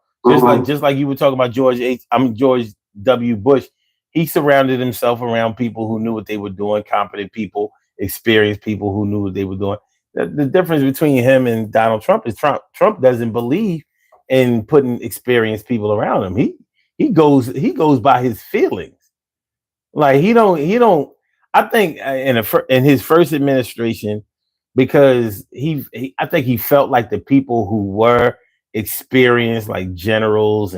just like you were talking about George W. Bush, he surrounded himself around people who knew what they were doing, competent people, experienced people who knew what they were doing. The difference between him and Donald Trump is Trump doesn't believe in putting experienced people around him. He goes by his feelings. Like he don't. I think in his first administration, because I think he felt like the people who were experienced, like generals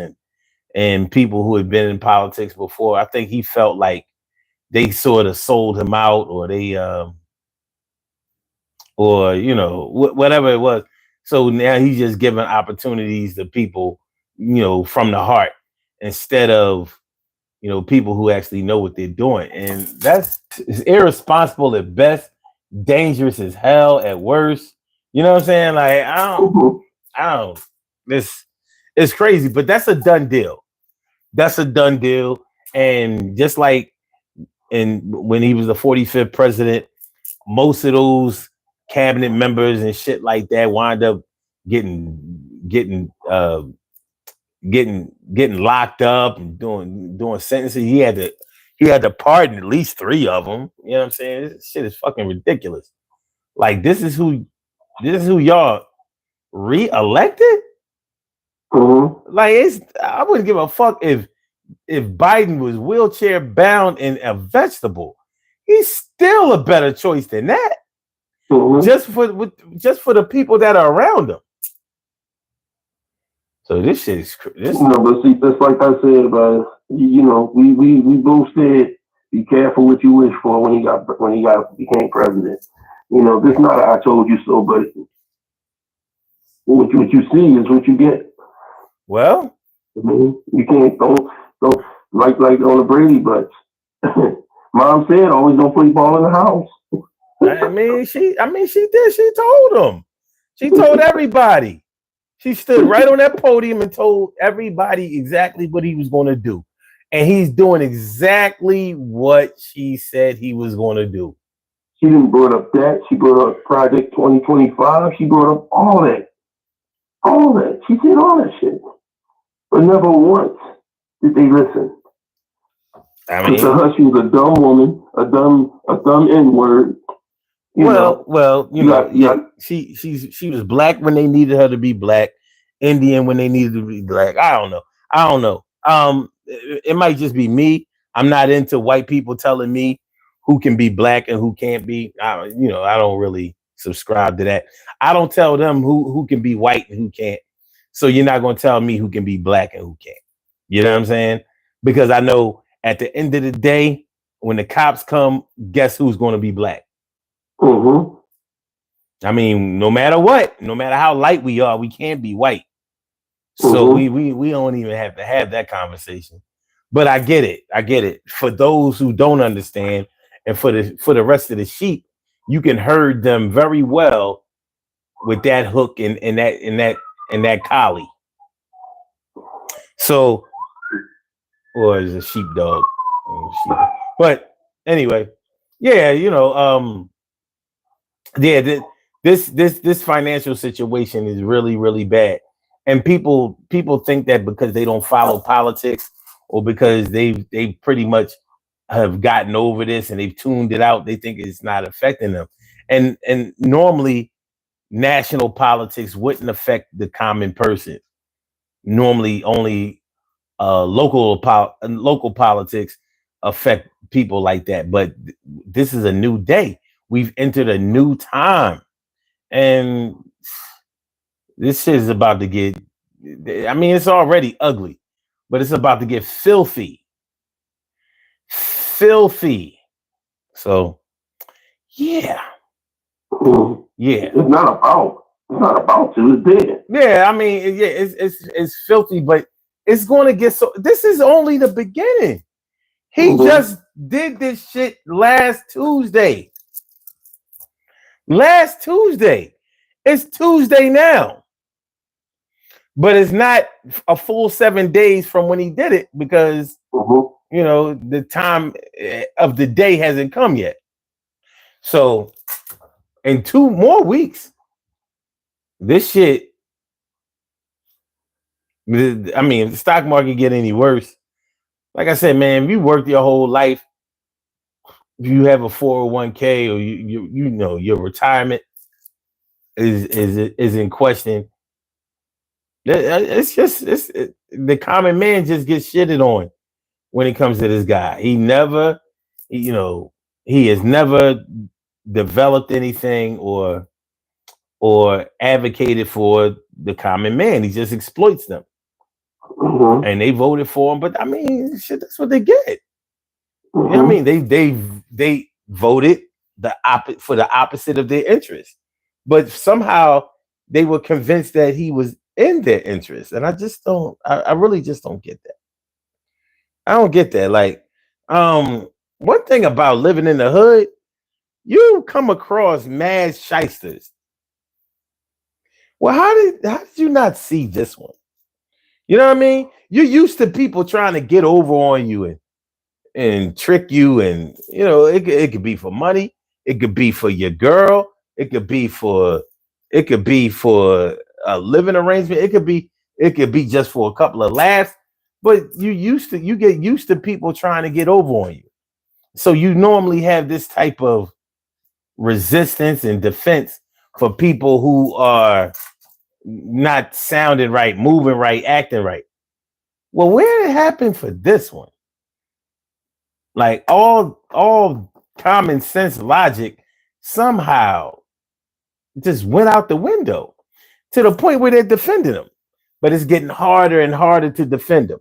and people who had been in politics before, I think he felt like they sort of sold him out, or they or whatever it was. So now he's just giving opportunities to people, from the heart, instead of people who actually know what they're doing. And that's irresponsible at best, dangerous as hell at worst. You know what I'm saying? Like, I don't, it's crazy, but that's a done deal. That's a done deal. And just like when he was the 45th president, most of those cabinet members and shit like that wind up getting locked up and doing sentences. He had to pardon at least 3 of them. You know what I'm saying? This shit is fucking ridiculous. Like, this is who y'all re-elected? Like, I wouldn't give a fuck if Biden was wheelchair bound and a vegetable. He's still a better choice than that. Just for the people that are around him. So this shit is this. But see, just like I said, we both said be careful what you wish for when he became president. This not a I told you so, but what you see is what you get. Well, you can't don't like on the Brady, but Mom said always don't play ball in the house. I mean, she did. She told him. She told everybody. She stood right on that podium and told everybody exactly what he was going to do. And he's doing exactly what she said he was going to do. She didn't brought up that. She brought up Project 2025. She brought up all that. All that. She did all that shit. But never once did they listen. I mean, to her, she was a dumb woman, a dumb N-word. She was black when they needed her to be black, Indian when they needed to be black. I don't know. It might just be me. I'm not into white people telling me who can be black and who can't be. I don't really subscribe to that. I don't tell them who can be white and who can't. So you're not going to tell me who can be black and who can't. You know what I'm saying? Because I know at the end of the day, when the cops come, guess who's going to be black? I mean, no matter what, no matter how light we are, we can't be white. So we don't even have to have that conversation. But I get it. For those who don't understand, and for the rest of the sheep, you can herd them very well with that hook and that collie. So, or is a sheepdog. But anyway, yeah, this financial situation is really, really bad. And people think that because they don't follow politics, or because they pretty much have gotten over this and they've tuned it out, they think it's not affecting them. And normally national politics wouldn't affect the common person. Normally only local politics affect people like that. But this is a new day. We've entered a new time. And this shit is about to get, I mean, it's already ugly. but it's about to get filthy. Filthy. So, yeah. Yeah. It's not about to, it's dead. Yeah, I mean, yeah, it's filthy, but it's going to get so. This is only the beginning. He just did this shit last Tuesday. Last Tuesday. It's Tuesday now. But it's not a full 7 days from when he did it because, you know, the time of the day hasn't come yet. So, in 2 more weeks, this shit, I mean, if the stock market get any worse, like I said, man, if you worked your whole life, if you have a 401k or you know your retirement is in question, it's just the common man just gets shitted on when it comes to this guy. He has never developed anything or advocated for the common man. He just exploits them. And they voted for him, but I mean, shit, that's what they get. You know what I mean? They voted for the opposite of their interest, but somehow they were convinced that he was in their interest, and I really just don't get that. I don't get that. Like, one thing about living in the hood, you come across mad shysters. Well, how did you not see this one? You know what I mean? You're used to people trying to get over on you and trick you, and you know it could be for money, it could be for your girl, it could be for a living arrangement, it could be just for a couple of laughs. But you get used to people trying to get over on you, so you normally have this type of resistance and defense for people who are not sounding right, moving right, acting right. Well, where it happened for this one? Like all common sense logic somehow just went out the window to the point where they're defending him. But it's getting harder and harder to defend him.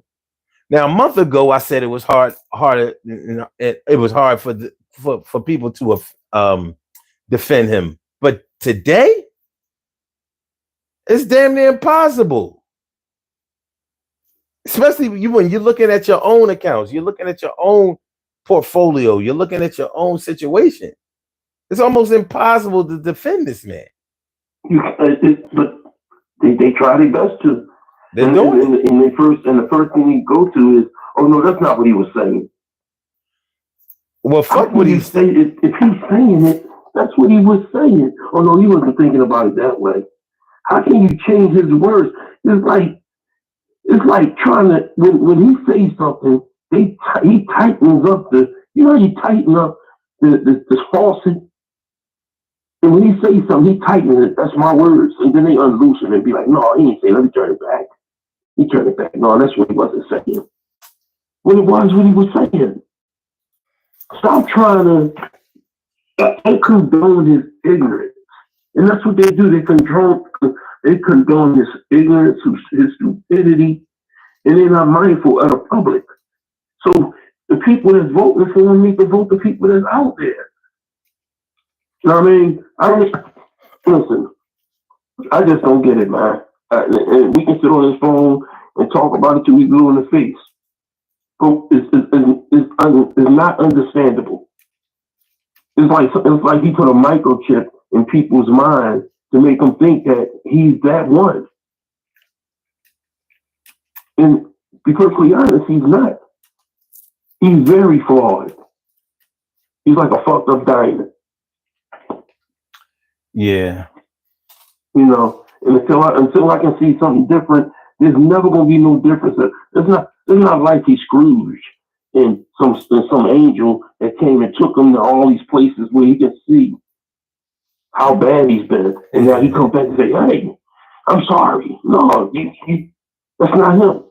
Now, a month ago, I said it was harder. It was hard for people to defend him. But today, it's damn near impossible. Especially when you're looking at your own accounts, you're looking at your own portfolio, you're looking at your own situation. It's almost impossible to defend this man. But they try their best to. They're doing it. And the first thing you go to is, oh no, that's not what he was saying. Well, fuck what he's saying. If he's saying it, that's what he was saying. Oh no, he wasn't thinking about it that way. How can you change his words? It's like trying to when he says something, he tightens up you tighten up the faucet. And when he says something, he tightens it. That's my words. And then they unloose it and be like, no, he ain't saying, let me turn it back. He turned it back. No, that's what he wasn't saying. Well, it was what he was saying. Stop trying to condone his ignorance. And that's what they do. They condone his ignorance, his stupidity, and they're not mindful of the public. So the people that's voting for him need to vote the people that's out there. You know what I mean? Listen, I just don't get it, man. And we can sit on this phone and talk about it till we blue in the face. But it's not understandable. It's like he put a microchip in people's minds to make them think that he's that one. And to be perfectly honest, he's not. He's very flawed. He's like a fucked up diamond. Yeah. You know, and until I can see something different, there's never gonna be no difference. It's not like he's Scrooge and some angel that came and took him to all these places where he can see how bad he's been, and now he comes back and say, "Hey, I'm sorry." No, that's not him.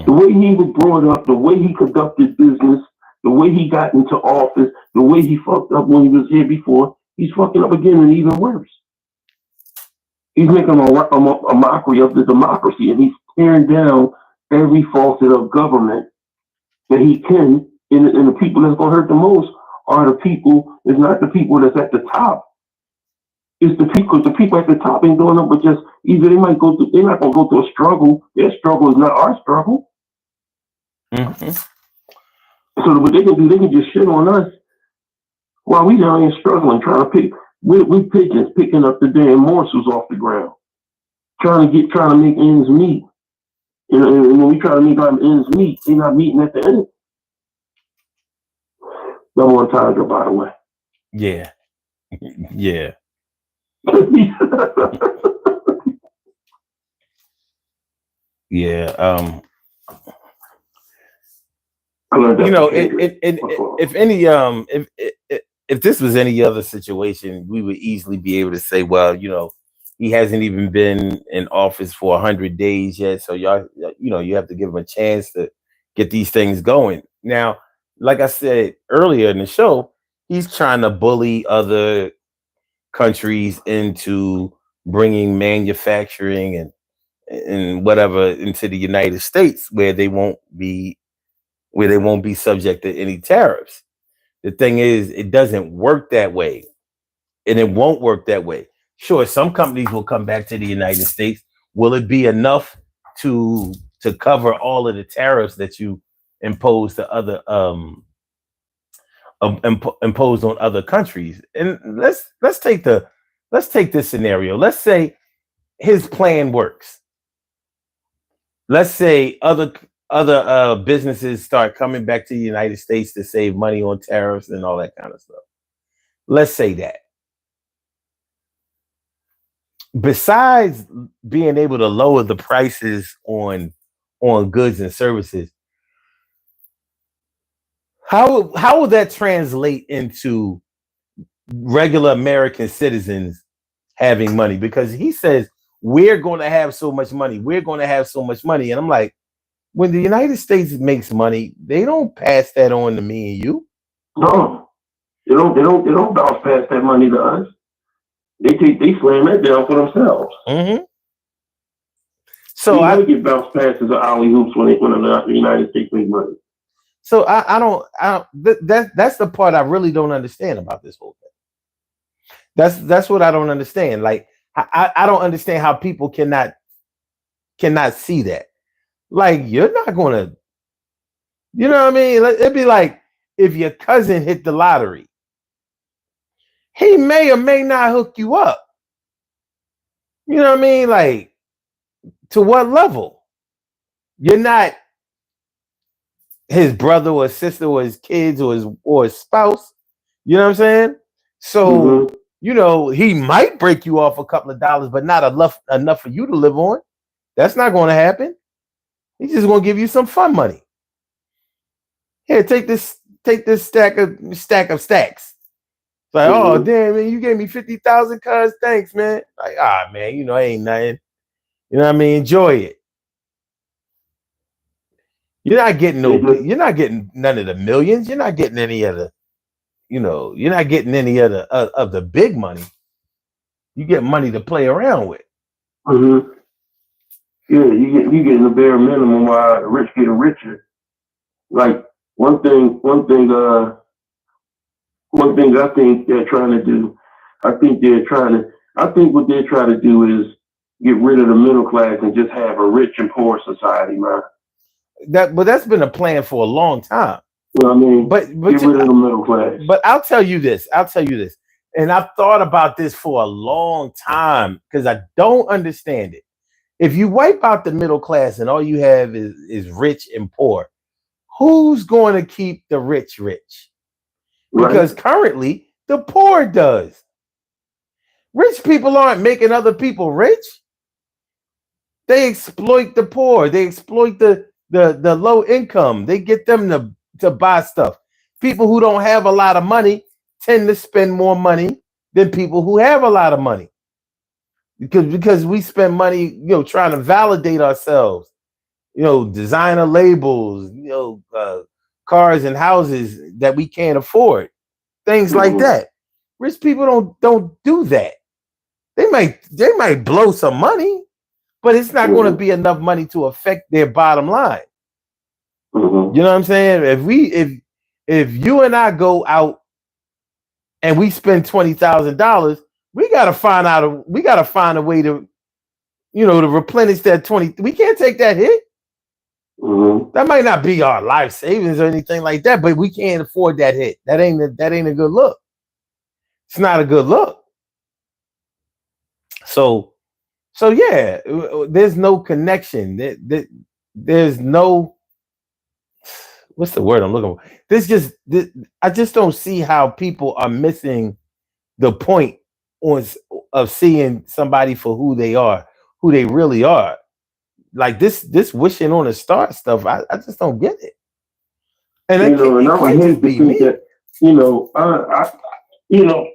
The way he was brought up, the way he conducted business, the way he got into office, the way he fucked up when he was here before, he's fucking up again and even worse. He's making a mockery of the democracy, and he's tearing down every facet of government that he can, and the people that's going to hurt the most are the people. It's not the people that's at the top. It's the people. The people at the top ain't doing it, but just either they might go through. They're not going to go through a struggle. Their struggle is not our struggle. Mm-hmm. So what they can do, they can just shit on us while we down here struggling, trying to pick. We pigeons picking up the damn morsels off the ground, trying to make ends meet. And when we try to make our ends meet, they're not meeting at the end. Double entendre, by the way. Yeah. Yeah. Yeah. You know, if this was any other situation, we would easily be able to say, well, you know, he hasn't even been in office for 100 days yet, so y'all, you know, you have to give him a chance to get these things going. Now, like I said earlier in the show, he's trying to bully other countries into bringing manufacturing and whatever into the United States where they won't be subject to any tariffs. The thing is, it doesn't work that way, and it won't work that way. Sure, some companies will come back to the United States. Will it be enough to cover all of the tariffs that you impose to other imposed on other countries? And let's take this scenario. Let's say his plan works. Let's say other businesses start coming back to the United States to save money on tariffs and all that kind of stuff. Let's say that. Besides being able to lower the prices on goods and services, how will that translate into regular American citizens having money? Because he says we're going to have so much money. We're going to have so much money, and I'm like, when the United States makes money, they don't pass that on to me and you. No, they don't bounce past that money to us. They slam that down for themselves. Mm-hmm. So I get bounced past as an alley hoops when the United States make money. So that's the part I really don't understand about this whole thing. That's what I don't understand. Like I don't understand how people cannot see that. Like, you're not gonna, you know what I mean? It'd be like if your cousin hit the lottery. He may or may not hook you up. You know what I mean? Like, to what level? You're not his brother or sister or his kids or his spouse. You know what I'm saying? So, you know, he might break you off a couple of dollars, but not enough for you to live on. That's not going to happen. He's just going to give you some fun money. Here, take this stack of stacks. It's like, oh damn, man, you gave me 50,000, cuz, thanks, man. Like, man, you know, ain't nothing. You know what I mean? Enjoy it. You're not getting none of the millions. You're not getting any of the, you know, you're not getting any of the big money. You get money to play around with. Mm-hmm. Yeah, you getting the bare minimum while the rich getting richer. Like one thing I think they're trying to do. I think what they're trying to do is get rid of the middle class and just have a rich and poor society, man. But that's been a plan for a long time. You know what I mean? But get rid of the middle class. But I'll tell you this. And I've thought about this for a long time because I don't understand it. If you wipe out the middle class and all you have is rich and poor, who's going to keep the rich rich? Because currently the poor does. Rich people aren't making other people rich. They exploit the poor. They exploit the low income. They get them to buy stuff. People who don't have a lot of money tend to spend more money than people who have a lot of money. Because we spend money, you know, trying to validate ourselves, you know, designer labels, you know, cars and houses that we can't afford, things like that. Rich people don't do that. They might blow some money, but it's not going to be enough money to affect their bottom line. Mm-hmm. You know what I'm saying? If you and I go out and we spend $20,000, we gotta find a way to, to replenish that 20. We can't take that hit. Mm-hmm. That might not be our life savings or anything like that, but we can't afford that hit. That ain't a good look. It's not a good look. So yeah, there's no connection. There's no, what's the word I'm looking for? I just don't see how people are missing the point of seeing somebody for who they are, who they really are. Like this wishing on a star stuff, I just don't get it. And and I would hate to think that,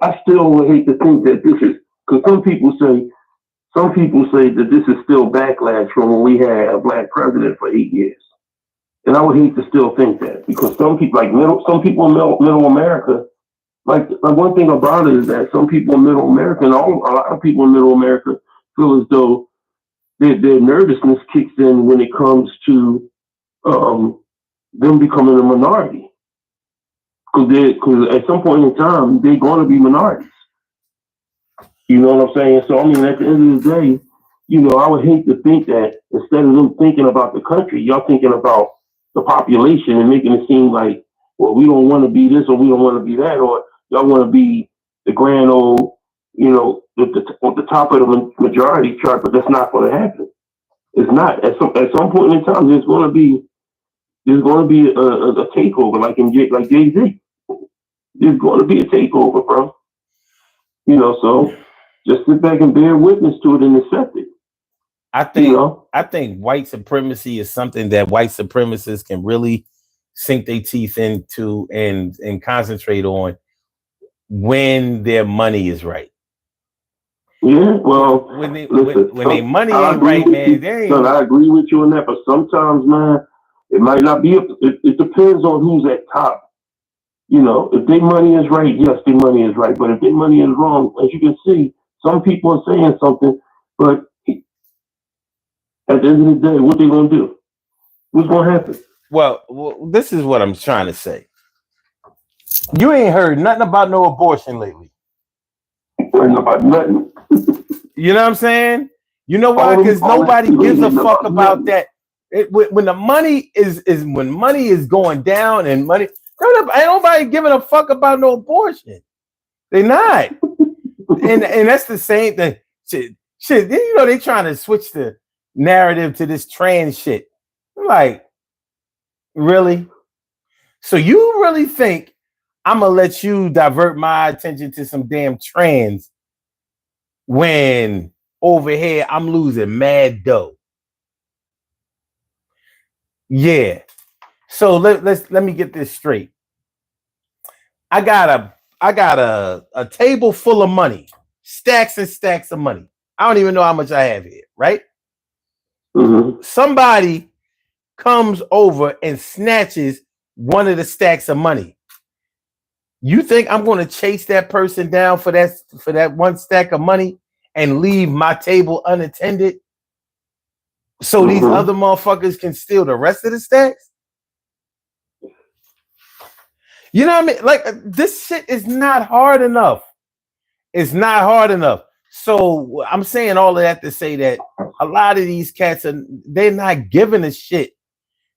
I still would hate to think that this is, because some people say that this is still backlash from when we had a black president for 8 years. And I would hate to still think that, because some people in middle America, like one thing about it is that some people in middle America, and a lot of people in middle America feel as though their nervousness kicks in when it comes to them becoming a minority. Because at some point in time, they're going to be minorities. You know what I'm saying? So, I mean, at the end of the day, I would hate to think that instead of them thinking about the country, y'all thinking about the population and making it seem like, well, we don't want to be this or we don't want to be that, or y'all want to be the grand old, at the top of the majority chart, but that's not going to happen. It's not. At some point in time, there's going to be a takeover, like Jay-Z. There's going to be a takeover, bro. So just sit back and bear witness to it and accept it. I think white supremacy is something that white supremacists can really sink their teeth into and concentrate on when their money is right. Yeah, well, when their money ain't right, man. I agree with you on that, but sometimes, man, it might not be. It depends on who's at top. If their money is right, yes, their money is right. But if their money is wrong, as you can see, some people are saying something, but at the end of the day, what they gonna do? What's gonna happen? Well, this is what I'm trying to say. You ain't heard nothing about no abortion lately. Ain't about nothing. You know what I'm saying? You know why? Because nobody gives a fuck about that. When the money when money is going down and money, ain't nobody giving a fuck about no abortion. They not. and that's the same thing. Shit. They trying to switch the narrative to this trans shit. I'm like, really? So you really think I'm gonna let you divert my attention to some damn trans when over here I'm losing mad dough? Yeah. So let me get this straight. I got a table full of money, stacks and stacks of money. I don't even know how much I have here, right? Mm-hmm. Somebody comes over and snatches one of the stacks of money. You think I'm going to chase that person down for that one stack of money and leave my table unattended so these other motherfuckers can steal the rest of the stacks? You know what I mean? Like, this shit is not hard enough. It's not hard enough. So I'm saying all of that to say that a lot of these cats they're not giving a shit.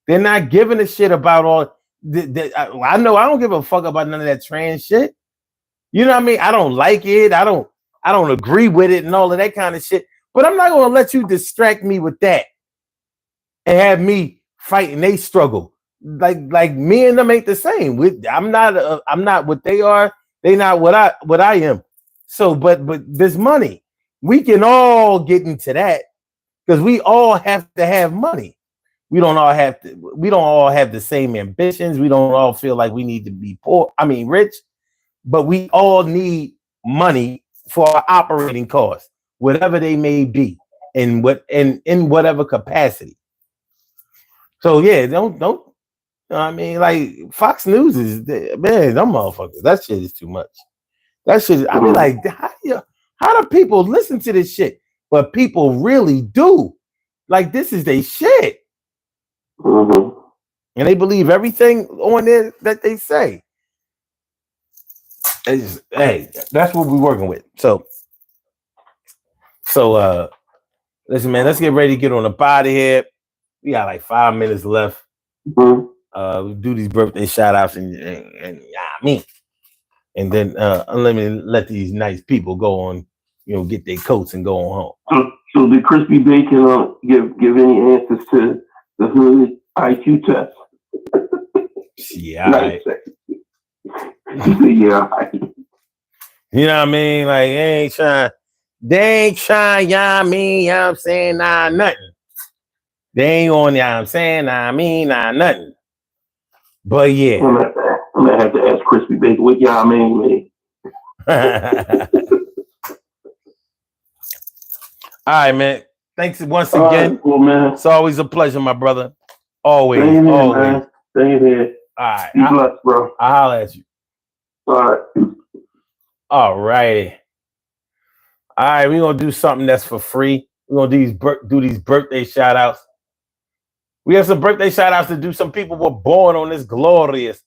They're not giving a shit about all. I know I don't give a fuck about none of that trans shit. You know what I mean? I don't like it. I don't agree with it and all of that kind of shit. But I'm not gonna let you distract me with that and have me fighting they struggle. Like me and them ain't the same. I'm not what they are. They not what I am. So, but there's money. We can all get into that because we all have to have money. We don't all have the same ambitions. We don't all feel like we need to be rich, but we all need money for our operating costs, whatever they may be, in whatever capacity. So yeah, don't. Like Fox News is, man, them motherfuckers. That shit is too much. That shit is, I mean, like, how do people listen to this shit? But people really do. Like this is their shit. Mm-hmm. And they believe everything on there that they say. Hey, that's what we're working with. So listen, man, let's get ready to get on up out of here. We got like 5 minutes left. Mm-hmm. We do these birthday shout outs and yeah, I mean, and then let these nice people go on, get their coats and go on home. So the crispy bacon give any answers to the hood IQ test? Yeah, Nice. Yeah. You know what I mean? Like they ain't trying, yeah, I mean, you know what I'm saying, nah, nothing. They ain't on, yeah, I'm saying, nah, I mean, nah, nothing. But yeah. I'm gonna have to ask crispy bacon what y'all mean, man. All right, man. Thanks once again. Right, well, man. It's always a pleasure, my brother. Always, Same here, always. man. Same here. All right. Be blessed, bro. I'll holler at you. All right. All righty. All right, we're gonna do something that's for free. We're gonna do these birthday shout outs. We have some birthday shout outs to do. Some people were born on this glorious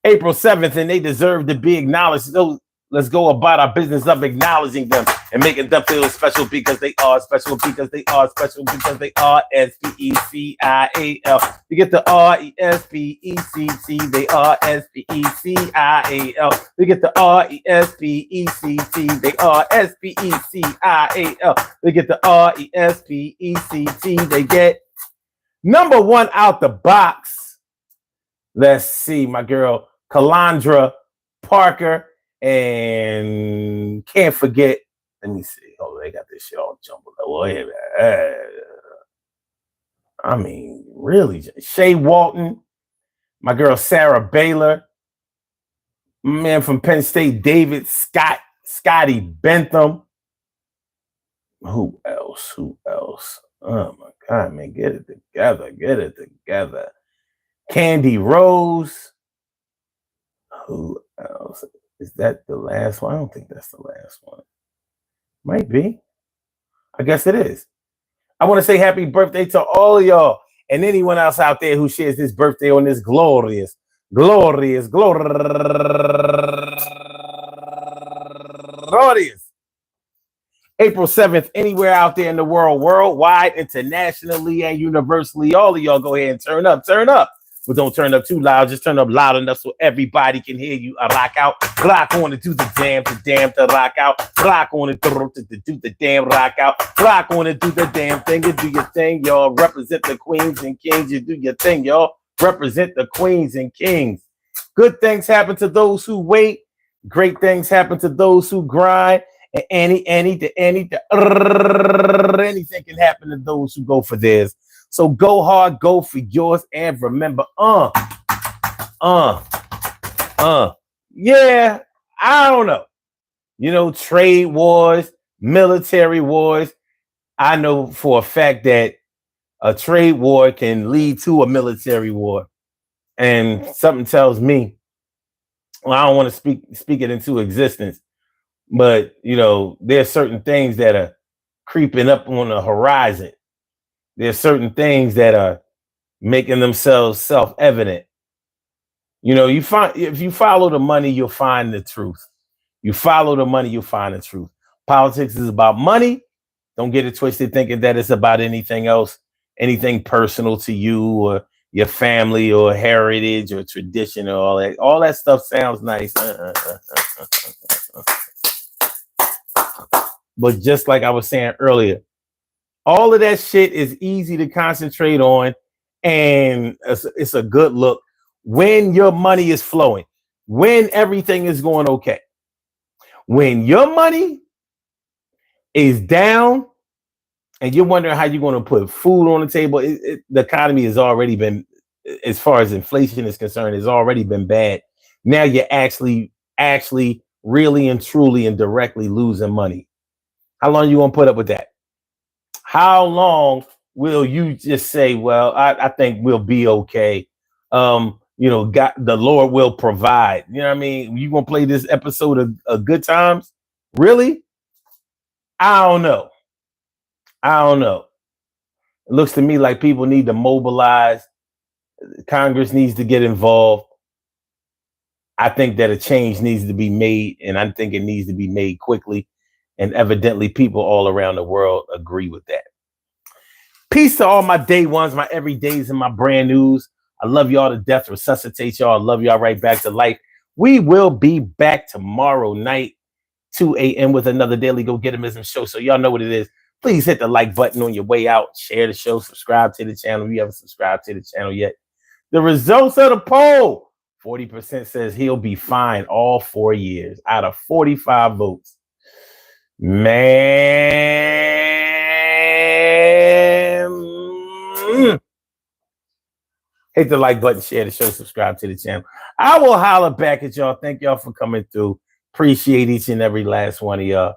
April 7th, and they deserve to be acknowledged. So let's go about our business of acknowledging them and making them feel special because they are special, because they are special, because they are SPECIAL. You get the RESPECT, they are SPECIAL. We get the RESPECT, they are SPECIAL. We get the RESPECT, they get number one out the box. Let's see, my girl Calandra Parker, and can't forget. Let me see. Oh, they got this shit all jumbled up. Well, I mean, really, Shay Walton, my girl Sarah Baylor, my man from Penn State, David Scotty Bentham. Who else? Oh my God, man, get it together. Candy Rose. Who else? Is that the last one? I don't think that's the last one. Might be. I guess it is. I want to say happy birthday to all of y'all and anyone else out there who shares this birthday on this glorious April 7th, anywhere out there in the world, worldwide, internationally, and universally. All of y'all go ahead and turn up. But don't turn up too loud. Just turn up loud enough so everybody can hear you. Rock out. Rock on to do the damn to rock out. Rock on to do the damn rock out. Rock on to do the damn thing. You do your thing, y'all. Represent the queens and kings. You do your thing, y'all. Represent the queens and kings. Good things happen to those who wait. Great things happen to those who grind. And anything can happen to those who go for theirs. So go hard, go for yours, and remember, yeah, I don't know. Trade wars, military wars. I know for a fact that a trade war can lead to a military war. And something tells me, well, I don't want to speak it into existence, but there's certain things that are creeping up on the horizon. There's certain things that are making themselves self-evident. If you follow the money, you'll find the truth. You follow the money, you'll find the truth. Politics is about money. Don't get it twisted thinking that it's about anything else, anything personal to you or your family or heritage or tradition or all that. All that stuff sounds nice. But just like I was saying earlier, all of that shit is easy to concentrate on, and it's a good look when your money is flowing, when everything is going okay. When your money is down and you're wondering how you're going to put food on the table, the economy has already been, as far as inflation is concerned, has already been bad. Now you're actually really and truly and directly losing money. How long are you going to put up with that? How long will you just say, well, I think we'll be okay? God, the Lord will provide. You know what I mean? You gonna play this episode of Good Times? Really? I don't know. It looks to me like people need to mobilize. Congress needs to get involved. I think that a change needs to be made, and I think it needs to be made quickly. And evidently, people all around the world agree with that. Peace to all my day ones, my everydays, and my brand news. I love y'all to death. Resuscitate y'all. I love y'all right back to life. We will be back tomorrow night, 2 a.m. with another Daily Go Getimism show. So y'all know what it is. Please hit the like button on your way out. Share the show. Subscribe to the channel if you haven't subscribed to the channel yet. The results of the poll. 40% says he'll be fine all 4 years out of 45 votes. Man. Hit the like button, share the show, subscribe to the channel. I will holler back at y'all. Thank y'all for coming through. Appreciate each and every last one of y'all.